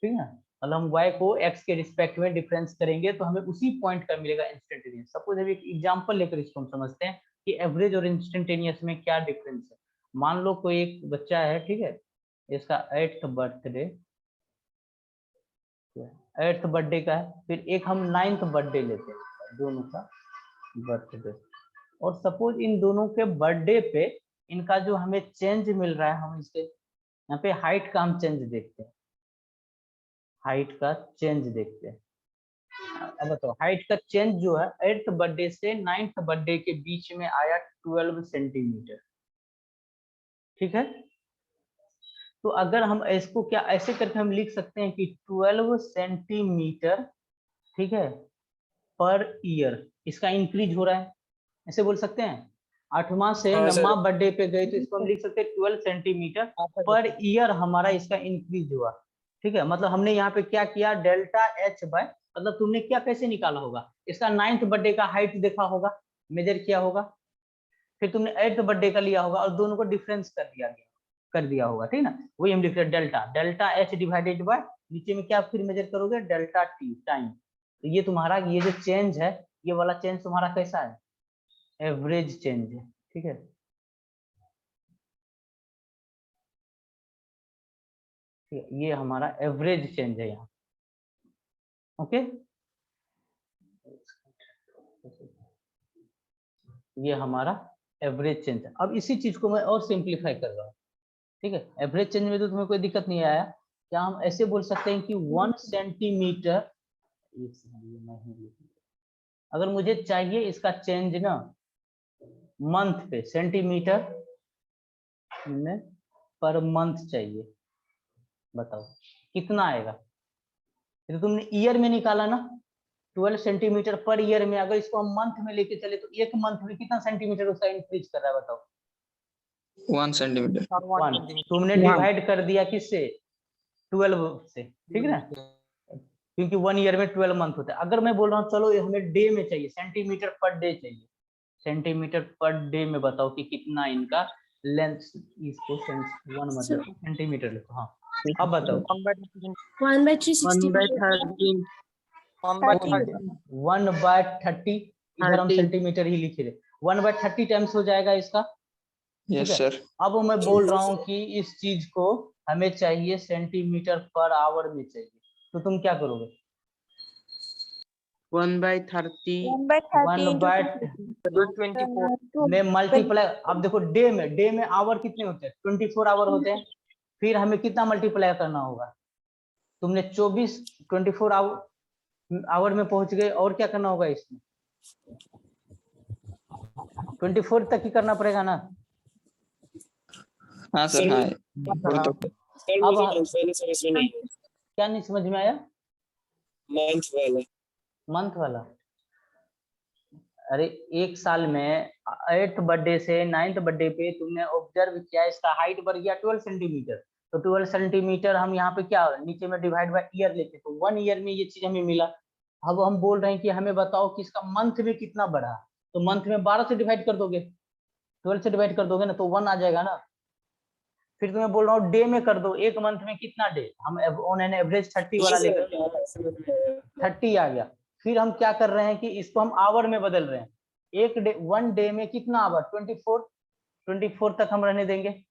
ठीक है, मतलब हम y को x के रिस्पेक्ट में डिफरेंस करेंगे तो हमें उसी पॉइंट का मिलेगा इंस्टेंटेनियस। सपोज अभी एक एग्जांपल लेकर इसको हम समझते हैं कि एवरेज और इंस्टेंटेनियस में क्या डिफरेंस है। मान लो कोई एक बच्चा है, ठीक है, इसका 8th बर्थडे का है, फिर एक हम 9th बर्थडे लेते हैं, दोनों का बर्थडे, और सपोज इन दोनों के बर्थडे पे इनका जो हमें चेंज मिल रहा है, हम इसके यहाँ पे हाइट का हम चेंज देखते हैं, हाइट का चेंज देखते हैं। अब बताओ हाइट का चेंज जो है 8th बर्थडे से 9th बर्थडे के बीच में आया 12 सेंटीमीटर। ठीक है, तो अगर हम इसको क्या ऐसे करके हम लिख सकते हैं कि 12 सेंटीमीटर, ठीक है, पर ईयर इसका इंक्रीज हो रहा है, ऐसे बोल सकते हैं। 8वां से 9वां बर्थडे पे गए तो इसको हम लिख सकते हैं 12 सेंटीमीटर पर ईयर हमारा इसका इंक्रीज हुआ। ठीक है, मतलब हमने यहाँ पे क्या किया, डेल्टा एच बाय, मतलब तुमने क्या कैसे निकाला होगा, इसका 9th बर्थडे का हाइट देखा होगा, मेजर किया होगा, फिर तुमने 8th बर्थडे का लिया होगा और दोनों को डिफरेंस कर दिया होगा। ठीक ना, वही हम लिख रहे हैं डेल्टा एच डिवाइडेड बाय, नीचे में क्या फिर मेजर करोगे, डेल्टा टी टाइम। तो ये तुम्हारा ये जो चेंज है, ये वाला चेंज तुम्हारा कैसा है, एवरेज चेंज है। ठीक है, ये हमारा एवरेज चेंज है यहाँ। ओके, ये हमारा एवरेज चेंज है। अब इसी चीज को मैं और सिंप्लीफाई कर रहा हूँ। ठीक है, एवरेज चेंज में तो तुम्हें कोई दिक्कत नहीं आया, क्या हम ऐसे बोल सकते हैं कि 1 सेंटीमीटर, अगर मुझे चाहिए इसका चेंज ना मंथ पे, सेंटीमीटर में पर मंथ चाहिए, बताओ कितना आएगा। तो तुमने ईयर में निकाला ना, 12 सेंटीमीटर पर ईयर में, अगर इसको हम मंथ में लेके चले तो एक मंथ में कितना सेंटीमीटर उसका इंक्रीज कर रहा है बताओ, 1 सेंटीमीटर। तुमने डिवाइड कर दिया किससे, 12 से। ठीक है ना, क्योंकि 1 ईयर में 12 मंथ होता है। अगर मैं बोल रहा हूँ चलो ये हमें डे में चाहिए, सेंटीमीटर पर डे चाहिए, सेंटीमीटर पर डे में बताओ कि कितना इनका लेंथ, इसको 1 मतलब सेंटीमीटर लिखो। हाँ, अब बताओ 1/360 1/30 इधर हम 30 सेंटीमीटर ही लिख रहे, 1/30 टाइम्स हो जाएगा इसका। Yes, ठीक है, sir. अब मैं बोल रहा हूँ कि इस चीज को हमें चाहिए सेंटीमीटर पर आवर में चाहिए, तो तुम क्या करोगे? 1/30 1/24 में मल्टीप्लाई, अब देखो डे में आवर कितने होते हैं? 24 आवर होते हैं। फिर हमें कितना मल्टीप्लाई करना होगा? तुमने 24 आवर में पहुंच गए, और क्या करना होगा इसमें? 24 तक ही करना पड़ेगा ना। हाँ सर, हाँ अब क्या नहीं समझ में आया? मंथ वाला, अरे एक साल में 8th बर्थडे से 9th बर्थडे पे तुमने ऑब्जर्व किया इसका हाइट बढ़ गया 12 सेंटीमीटर, तो 12 सेंटीमीटर हम यहाँ पे क्या नीचे में डिवाइड बाय ईयर लेते, तो 1 ईयर में ये चीज हमें मिला। अब हम बोल रहे हैं कि हमें बताओ कि इसका मंथ में कितना बढ़ा, तो मंथ में 12 से डिवाइड कर दोगे, 12 से डिवाइड कर दोगे ना, तो 1 आ जाएगा ना। फिर तुम्हें बोल रहा हूँ डे में कर दो, एक मंथ में कितना डे, हम ऑन एन एवरेज 30 वाला लेकर 30 आ गया। फिर हम क्या कर रहे हैं कि इसको हम आवर में बदल रहे हैं, एक डे 1 डे में कितना आवर, 24 तक हम रहने देंगे।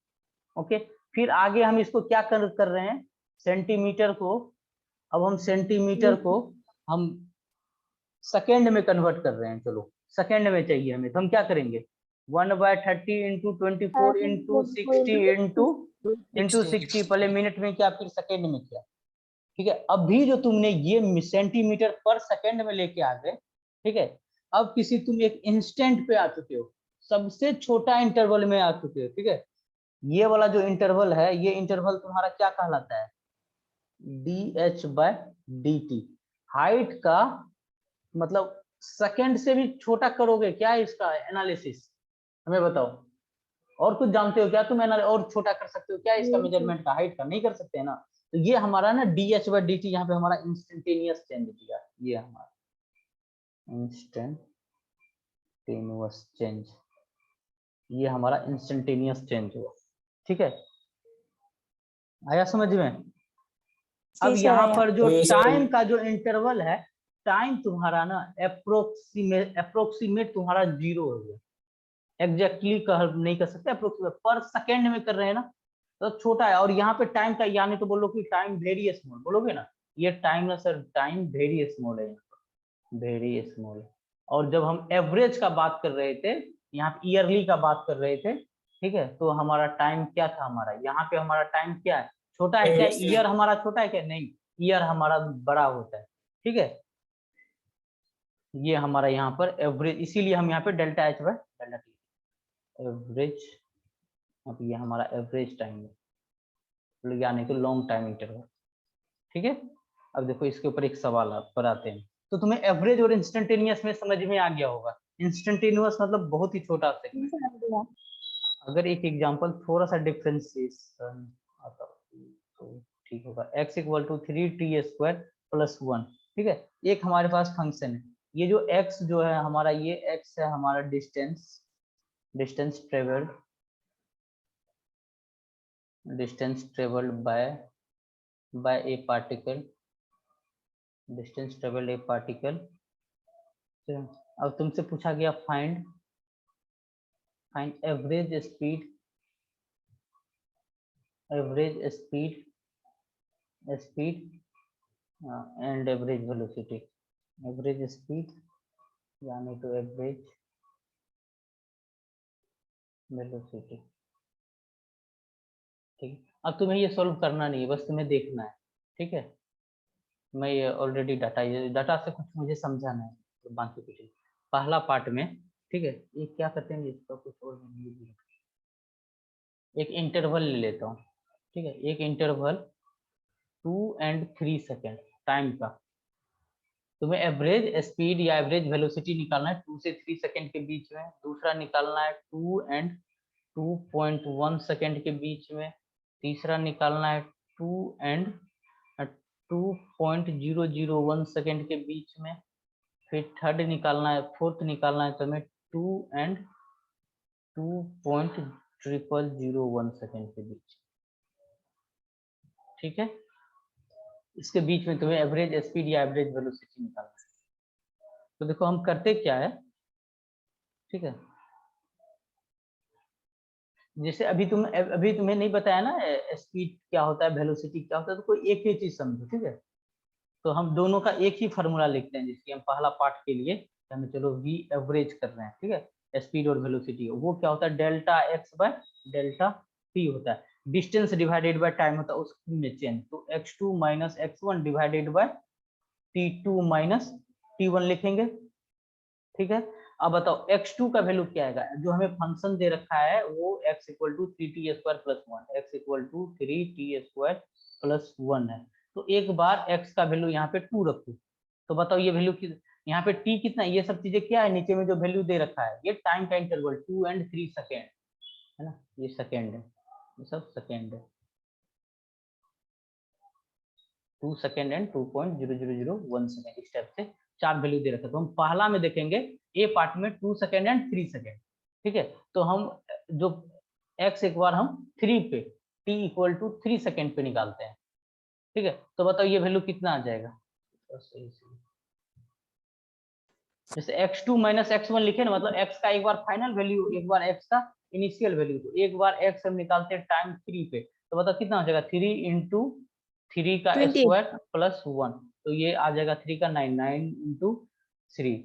ओके, फिर आगे हम इसको क्या कर रहे हैं, सेंटीमीटर को, अब हम सेंटीमीटर को हम सेकेंड में कन्वर्ट कर रहे हैं। चलो सेकेंड में चाहिए हमें, तो हम क्या करेंगे, 1/30 इंटू 24 इंटू 60 इंटू 60, पहले मिनट में किया फिर सेकेंड में किया। ठीक है, अभी जो तुमने ये सेंटीमीटर पर सेकेंड में लेके आ गए, ठीक है, अब किसी तुम एक इंस्टेंट पे आ चुके हो, सबसे छोटा इंटरवल में आ चुके हो। ठीक है, ये वाला जो इंटरवल है, ये इंटरवल तुम्हारा क्या कहलाता है, dh/dt। हाइट का मतलब सेकेंड से भी छोटा करोगे क्या इसका एनालिसिस, हमें बताओ। और कुछ जानते हो क्या तुम और छोटा कर सकते हो क्या इसका मेजरमेंट का, हाइट का? नहीं कर सकते ना। तो ये हमारा ना dh/dt यहाँ पे हमारा इंस्टेंटेनियस चेंज दिया, ये हमारा इंस्टेंटेनियस चेंज, ये हमारा इंस्टेंटेनियस चेंज हुआ। ठीक है, आया समझ में? अब यहाँ पर जो टाइम का जो इंटरवल है, टाइम तुम्हारा ना अप्रोक्सीमेट तुम्हारा 0 हो गया, एग्जैक्टली नहीं कर सकते, अप्रोक्सीमेट पर सेकेंड में कर रहे हैं ना, तो छोटा है। और यहाँ पे टाइम का यानी तो बोलो कि टाइम वेरी स्मॉल बोलोगे ना, ये टाइम ना सर, टाइम वेरी स्मॉल है, वेरी स्मॉल। और जब हम एवरेज का बात कर रहे थे, यहाँ पे ईयरली का बात कर रहे थे, ठीक है, तो हमारा टाइम क्या था, हमारा यहाँ पे हमारा टाइम क्या है, छोटा है क्या, ईयर हमारा छोटा है क्या, नहीं, ईयर हमारा बड़ा होता है। ठीक है, ये हमारा यहाँ पर एवरेज, इसीलिए हम यहाँ पे delta H by delta T average, अब ये हमारा एवरेज टाइम है, यानी कि लॉन्ग टाइम इंटरवल। ठीक है, अब देखो इसके ऊपर एक सवाल पर आते हैं, तो तुम्हें एवरेज और इंस्टेंटेनियस में समझ में आ गया होगा। इंस्टेंटेनियस मतलब बहुत ही छोटा सेगमेंट। अगर एक एग्जांपल थोड़ा सा डिफरेंशिएशन आता तो ठीक होगा, x = 3t² + 1। ठीक है, एक हमारे पास फंक्शन है, ये जो x जो है हमारा, ये x है हमारा distance travelled by A particle, distance travelled A particle. अब तुमसे पूछा गया find average speed and average velocity, average speed यानी तो एवरेज वेलोसिटी। ठीक, अब तुम्हें ये सॉल्व करना नहीं है, बस तुम्हें देखना है। ठीक है, मैं ये ऑलरेडी डाटा से कुछ मुझे समझाना है, तो बाकी कुछ नहीं। पहला पार्ट में, ठीक है, ये क्या करते हैं, इसका कुछ और एक इंटरवल ले लेता हूँ। ठीक है, एक इंटरवल 2 और 3 सेकेंड टाइम का, तुम्हें एवरेज स्पीड या एवरेज वेलोसिटी निकालना है 2 से 3 सेकेंड के बीच में, दूसरा निकालना है 2 और 2.1 सेकेंड के बीच में, तीसरा निकालना है 2 और 2.001 सेकेंड के बीच में, फिर फोर्थ निकालना है तुम्हें 2 और 2.0001 सेकेंड के बीच। ठीक है, इसके बीच में तुम्हें एवरेज स्पीड या एवरेज वेलोसिटी निकालना है। तो देखो हम करते क्या है, ठीक है। जैसे अभी तुम्हें नहीं बताया ना स्पीड क्या होता है, वेलोसिटी क्या होता है, तो कोई एक ही चीज समझो, ठीक है। तो हम दोनों का एक ही फार्मूला लिखते हैं, जिसकी हम पहला पार्ट के लिए हमें चलो वी एवरेज कर रहे हैं, ठीक है। स्पीड और वेलोसिटी वो क्या होता है, delta x by delta T होता है। डिस्टेंस डिवाइडेड बाय टाइम होता है उसमें चेंज, तो x2 minus x1 divided by t2 minus t1 लिखेंगे, ठीक है। अब बताओ x2 का वैल्यू क्या आएगा, जो हमें फंक्शन दे रखा है वो x equal to 3t square plus 1, x equal to 3t square plus 1 है। तो एक बार x का वैल्यू यहाँ पे 2 रखो, तो बताओ ये वैल्यू यहाँ पे t कितना है, ये सब चीजें क्या है नीचे में जो वैल्यू दे रखा है, ये टाइम का इंटरवल 2 and 3 सेकेंड है ना, ये सेकेंड है, ये सब सेकेंड है, 2 सेकेंड एंड 2.0001 सेकेंड, इस टाइप से 4 वैल्यू दे रखा है। तो हम पहला में देखेंगे ए पार्ट में 2 सेकेंड एंड 3 सेकेंड, ठीक है। तो हम जो x एक बार हम 3 पे t इक्वल टू 3 सेकेंड पे निकालते हैं, ठीक है। तो बताओ ये वैल्यू कितना आ जाएगा, जैसे x2 माइनस x1 लिखे ना, मतलब x का एक बार फाइनल वैल्यू, एक बार x का इनिशियल वैल्यू, तो एक बार x हम निकालते हैं टाइम 3 पे, तो बताओ कितना हो जाएगा, 3 इंटू 3 का 28 स्क्वायर प्लस 1, तो ये आ जाएगा 3 का 9, 9 इंटू 3,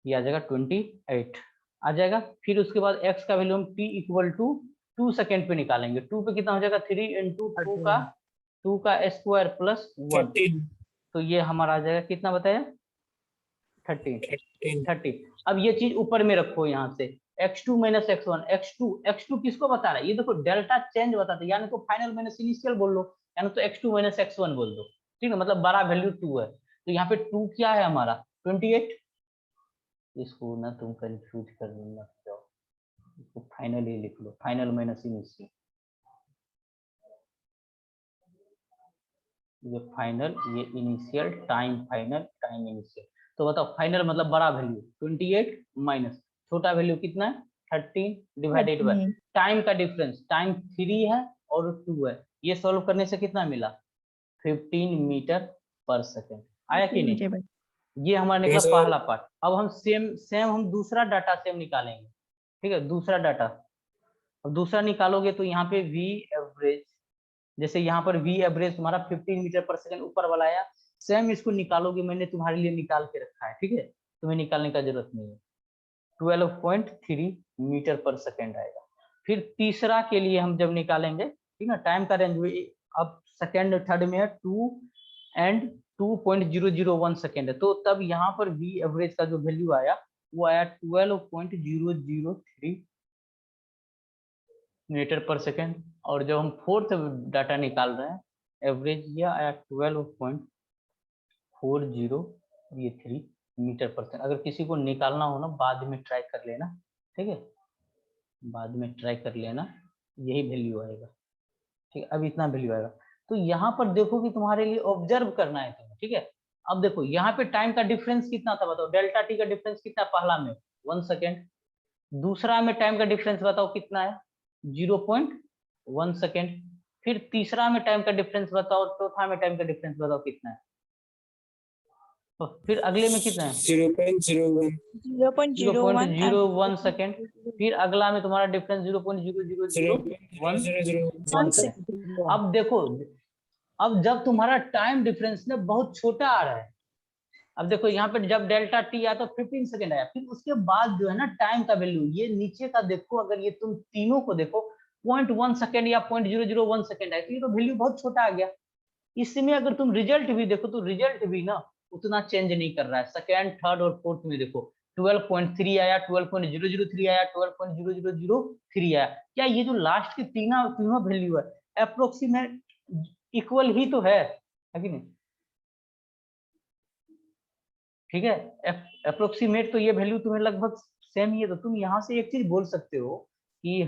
ये आ जाएगा 28 आ जाएगा। फिर उसके बाद x का वैल्यू हम t इक्वल टू 2 सेकेंड पे निकालेंगे, 2 पे कितना हो जाएगा, 3 इंटू 2 का स्क्वायर प्लस 1, तो ये हमारा आ जाएगा कितना बताया, 30। अब ये चीज ऊपर में रखो, यहाँ से x2 माइनस x1, x2 किसको बता रहा है, ये देखो डेल्टा चेंज बताता है, यानी तो फाइनल माइनस इनिशियल बोल लो, यानी तो x2 माइनस x1 बोल दो, ठीक है, मतलब बड़ा वैल्यू 2 है, तो यहाँ पे 2 क्या है हमारा 28, इसको ना तुम कंफ्यूज कर देना, इसको फाइनल ही लिख लो, फाइनल माइनस इनिशियल, ये फाइनल, ये initial, time final, time initial. तो बताओ फाइनल मतलब बड़ा वैल्यू 28 माइनस छोटा वैल्यू कितना है 13 डिवाइडेड बाय टाइम का डिफरेंस, टाइम 3 है और 2 है, ये सॉल्व करने से कितना मिला 15 मीटर पर सेकेंड, आया कि नहीं। ये हमारा निकला पहला पार्ट। अब हम सेम हम दूसरा डाटा सेम निकालेंगे, ठीक है, दूसरा डाटा। अब दूसरा निकालोगे तो यहाँ पे वी एवरेज, जैसे यहाँ पर वी एवरेज तुम्हारा 15 मीटर पर सेकंड ऊपर वाला आया, सेम इसको निकालोगे, मैंने तुम्हारे लिए निकाल के रखा है, ठीक है, तुम्हें निकालने का जरूरत नहीं है, 12.3 मीटर पर सेकंड आएगा। फिर तीसरा के लिए हम जब निकालेंगे, ठीक है, टाइम का रेंज अब सेकंड थर्ड में है 2 and 2.001 सेकेंड है, तो तब यहाँ पर वी एवरेज का जो वैल्यू आया वो आया 12.003 मीटर पर सेकेंड। और जब हम फोर्थ डाटा निकाल रहे हैं एवरेज, यह आया 12.4033 मीटर पर सेकेंड। अगर किसी को निकालना हो ना बाद में ट्राई कर लेना, ठीक है, बाद में ट्राई कर लेना, यही वैल्यू आएगा, ठीक है, अब इतना वैल्यू आएगा। तो यहाँ पर देखो कि तुम्हारे लिए ऑब्जर्व करना है तुम्हें, ठीक है। अब देखो यहाँ पे टाइम का डिफरेंस कितना था बताओ, डेल्टा टी का डिफरेंस कितना, पहला में 1 सेकेंड, दूसरा में टाइम का डिफरेंस बताओ कितना है 0.1 सेकेंड, फिर तीसरा में टाइम का डिफरेंस बताओ, चौथा में टाइम का डिफरेंस बताओ कितना है, तो फिर अगले में कितना है 0.01 सेकेंड, फिर अगला में तुम्हारा डिफरेंस 0.0001 सेकेंड। अब देखो, अब जब तुम्हारा टाइम डिफरेंस ना बहुत छोटा आ रहा है, अब देखो यहाँ पे जब डेल्टा टी आया तो 15 सेकेंड आया, फिर उसके बाद जो है ना टाइम का वैल्यू, ये नीचे का देखो, अगर ये तुम तीनों को देखो 0.1 सेकेंड या 0.001 सेकेंड है, तो ये तो वैल्यू बहुत छोटा आ गया। इसमें अगर तुम रिजल्ट भी देखो तो रिजल्ट भी ना उतना चेंज नहीं कर रहा है, सेकेंड थर्ड और फोर्थ में देखो 12.3 आया, 12.003 आया, 12.0003 आया, क्या ये जो लास्ट के तीनों वैल्यू है अप्रोक्सीमेट इक्वल ही तो है कि नहीं, ठीक है, अप्रोक्सीमेट, तो ये वैल्यू तुम्हें लगभग सेम ही है। तो तुम यहाँ से एक चीज बोल सकते हो कि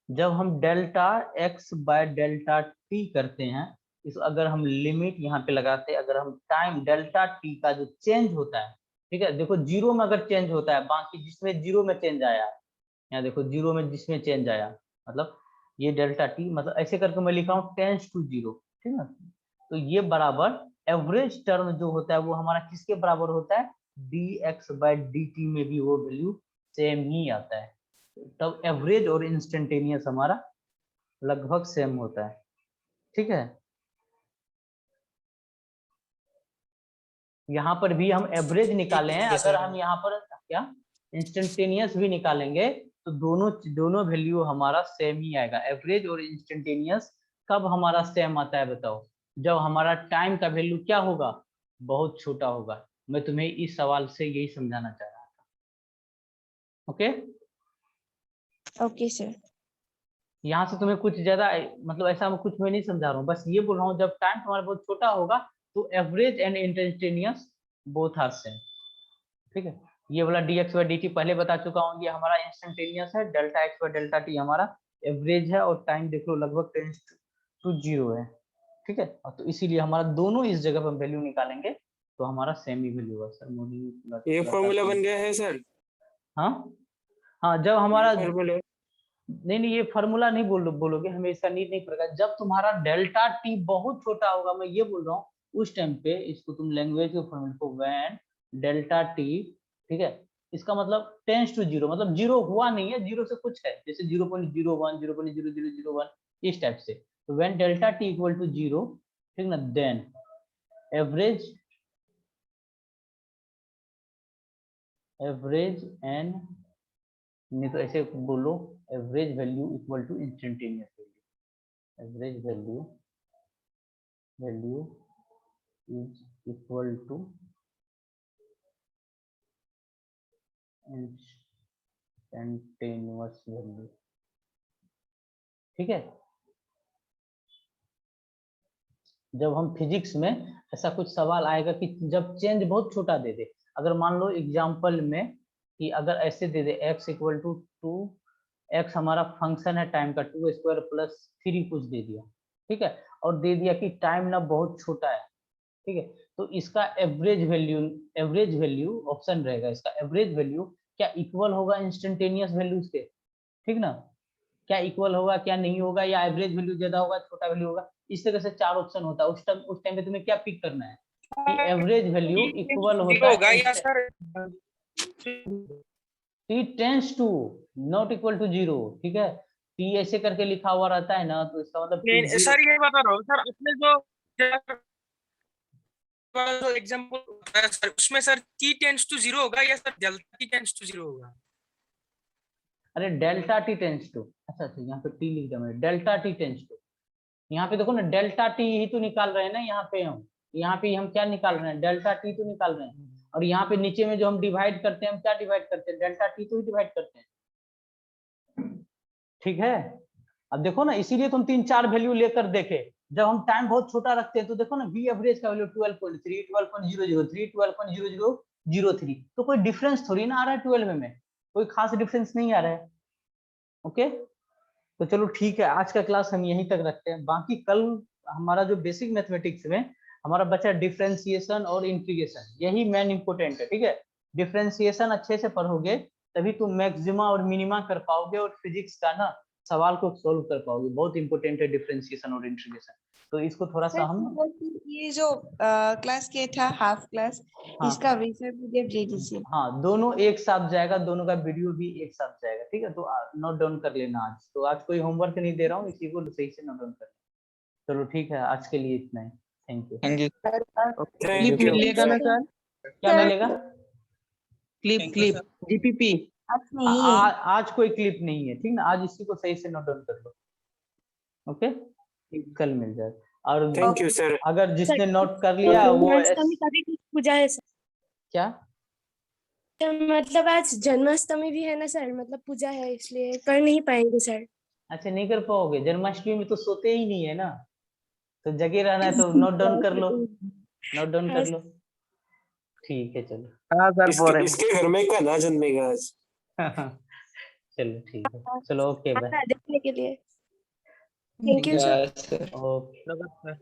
जब हम delta x by delta T करते हैं, इस अगर हम लिमिट यहाँ पे लगाते हैं, अगर हम टाइम डेल्टा टी का जो चेंज होता है, ठीक है, देखो जीरो में अगर चेंज होता है, बाकी जिसमें जीरो में चेंज आया, यहाँ देखो जीरो में जिसमें चेंज आया, मतलब ये डेल्टा टी, मतलब ऐसे करके मैं लिख रहा हूँ टेंस टू जीरो, ठीक है, तो ये बराबर एवरेज टर्म जो होता है वो हमारा किसके बराबर होता है dx/dt में भी वो वैल्यू सेम ही आता है, तब एवरेज और इंस्टेंटेनियस हमारा लगभग सेम होता है। ठीक है, यहाँ पर भी हम एवरेज निकाले हैं, अगर हम यहाँ पर क्या इंस्टेंटेनियस भी निकालेंगे तो दोनों वैल्यू हमारा सेम ही आएगा। एवरेज और इंस्टेंटेनियस कब हमारा सेम आता है बताओ? जब हमारा टाइम का वैल्यू क्या होगा, बहुत छोटा होगा। मैं तुम्हें इस सवाल से यही समझाना चाह रहा था। Okay, okay sir. यहाँ से तुम्हें कुछ ज्यादा मतलब ऐसा कुछ मैं नहीं समझा रहा हूँ, बस ये बोल रहा हूँ जब टाइम तुम्हारा बहुत छोटा होगा तो average and instantaneous both are same. ठीक है, ये वाला dx/dt पहले बता चुका हूँ, ये हमारा इंस्टेंटेनियस है, डेल्टा x/डेल्टा t हमारा एवरेज है, और टाइम देख लो लगभग टेंड्स टू 0 है। ठीक है, तो इसीलिए हमारा दोनों इस जगह पर वैल्यू निकालेंगे तो हमारा सेम ही वैल्यू है सर। ये फॉर्मूला बन गया है सर? हाँ हाँ, जब हमारा फॉर्मूला नहीं ये फार्मूला नहीं बोलोगे, हमें इसका नीड नहीं पड़ेगा। जब तुम्हारा डेल्टा टी बहुत छोटा होगा, मैं ये बोल रहा हूँ, उस टाइम पे इसको तुम लैंग्वेज के फॉर्मेट को व्हेन डेल्टा टी, ठीक है, इसका मतलब टेंस टू 0, मतलब 0 हुआ नहीं है, 0 से कुछ है, जैसे 0.01 0.0001 इस टाइप से। तो when delta T equal to 0, ठीक ना, देन एवरेज एंड, नहीं तो ऐसे बोलो, average value equal to instantaneous value. Average value is equal to instantaneous value. ठीक है, जब हम फिजिक्स में ऐसा कुछ सवाल आएगा कि जब चेंज बहुत छोटा दे दे, अगर मान लो एग्जांपल में कि अगर ऐसे दे दे x इक्वल टू 2, x हमारा फंक्शन है टाइम का 2² प्लस 3 कुछ दे दिया, ठीक है, और दे दिया कि टाइम ना बहुत छोटा है, ठीक है, तो इसका एवरेज वैल्यू ऑप्शन रहेगा, इसका एवरेज वैल्यू क्या इक्वल होगा इंस्टेंटेनियस वैल्यूज के, ठीक ना, क्या इक्वल होगा क्या नहीं होगा, या एवरेज वैल्यू ज्यादा होगा छोटा वैल्यू होगा, इस तरह से 4 ऑप्शन होता है। उस टाइम पे तुम्हें क्या पिक करना है कि एवरेज वैल्यू इक्वल होता है या sir t tends to not equal to 0, ठीक है, t ऐसे करके लिखा हुआ रहता है ना, तो इसका मतलब नहीं, सर ये बता रहा हूँ सर, अपने जो एग्जांपल बताया सर, उसमें सर t टेंस टू 0 होगा या sir delta t tends to 0 होगा? अरे डेल्टा टी टेंस टू, अच्छा यहाँ पे टी लिख दिया मैंने, डेल्टा टी टेंस टू। यहाँ पे देखो ना, डेल्टा टी ही तो निकाल रहे हैं ना, यहाँ पे हम क्या निकाल रहे हैं, डेल्टा टी तो निकाल रहे हैं, और यहाँ पे नीचे में जो हम डिवाइड करते हैं, हम क्या डिवाइड करते हैं, डेल्टा टी तो ही डिवाइड करते हैं। ठीक है, अब देखो ना, इसीलिए तुम 3-4 वैल्यू लेकर देखे, जब हम टाइम बहुत छोटा रखते हैं तो देखो ना, वी एवरेज का वैल्यू 12.3, 12.003, 12.0003, तो कोई डिफरेंस थोड़ी ना आ रहा है 12 में, कोई खास डिफरेंस नहीं आ रहा है। ओके, तो चलो ठीक है, आज का क्लास हम यहीं तक रखते हैं, बाकी कल हमारा जो बेसिक मैथमेटिक्स में हमारा बचा डिफरेंशिएशन और इंटीग्रेशन, यही मेन इंपोर्टेंट है। ठीक है, डिफरेंशिएशन अच्छे से पढ़ोगे तभी तुम मैक्सिमा और मिनिमा कर पाओगे, और फिजिक्स का ना सवाल को सोल्व कर पाओगे, बहुत इंपॉर्टेंट है डिफरेंशिएशन और इंटीग्रेशन। तो इसको थोड़ा सा हम ये जो क्लास के था हाफ क्लास, इसका विषय PDF दे दीजिए। हाँ, दोनों एक साथ जाएगा, दोनों का वीडियो भी एक साथ जाएगा। ठीक है, तो नोट डाउन कर लेना आज, तो आज कोई होमवर्क नहीं दे रहा हूँ, इसी को सही से नोट डाउन कर लेना। चलो ठीक है, आज के लिए इतना ही, thank you. Thank you. Clip मिलेगा ना सर? क्या मिलेगा? क्लिप GPP आज कोई क्लिप नहीं है, ठीक ना, आज इसी को सही से नोट डाउन कर लो। ओके, कल मिल जाएगा। और थैंक यू सर। अगर जिसने नोट कर लिया वो पूजा है सर, क्या, तो मतलब आज जन्माष्टमी भी है ना सर, मतलब पूजा है इसलिए कर नहीं पाएंगे सर। अच्छा नहीं कर पाओगे, जन्माष्टमी में तो सोते ही नहीं है ना, तो जगे रहना है, तो नोट डाउन कर लो, नोट डाउन कर लो। ठीक है, चलो। हाँ सर, इसके घर में का ना जन्मेगा आज। चलो ठीक है, चलो ओके बाय। देखने के लिए थैंक यू सर। ओके।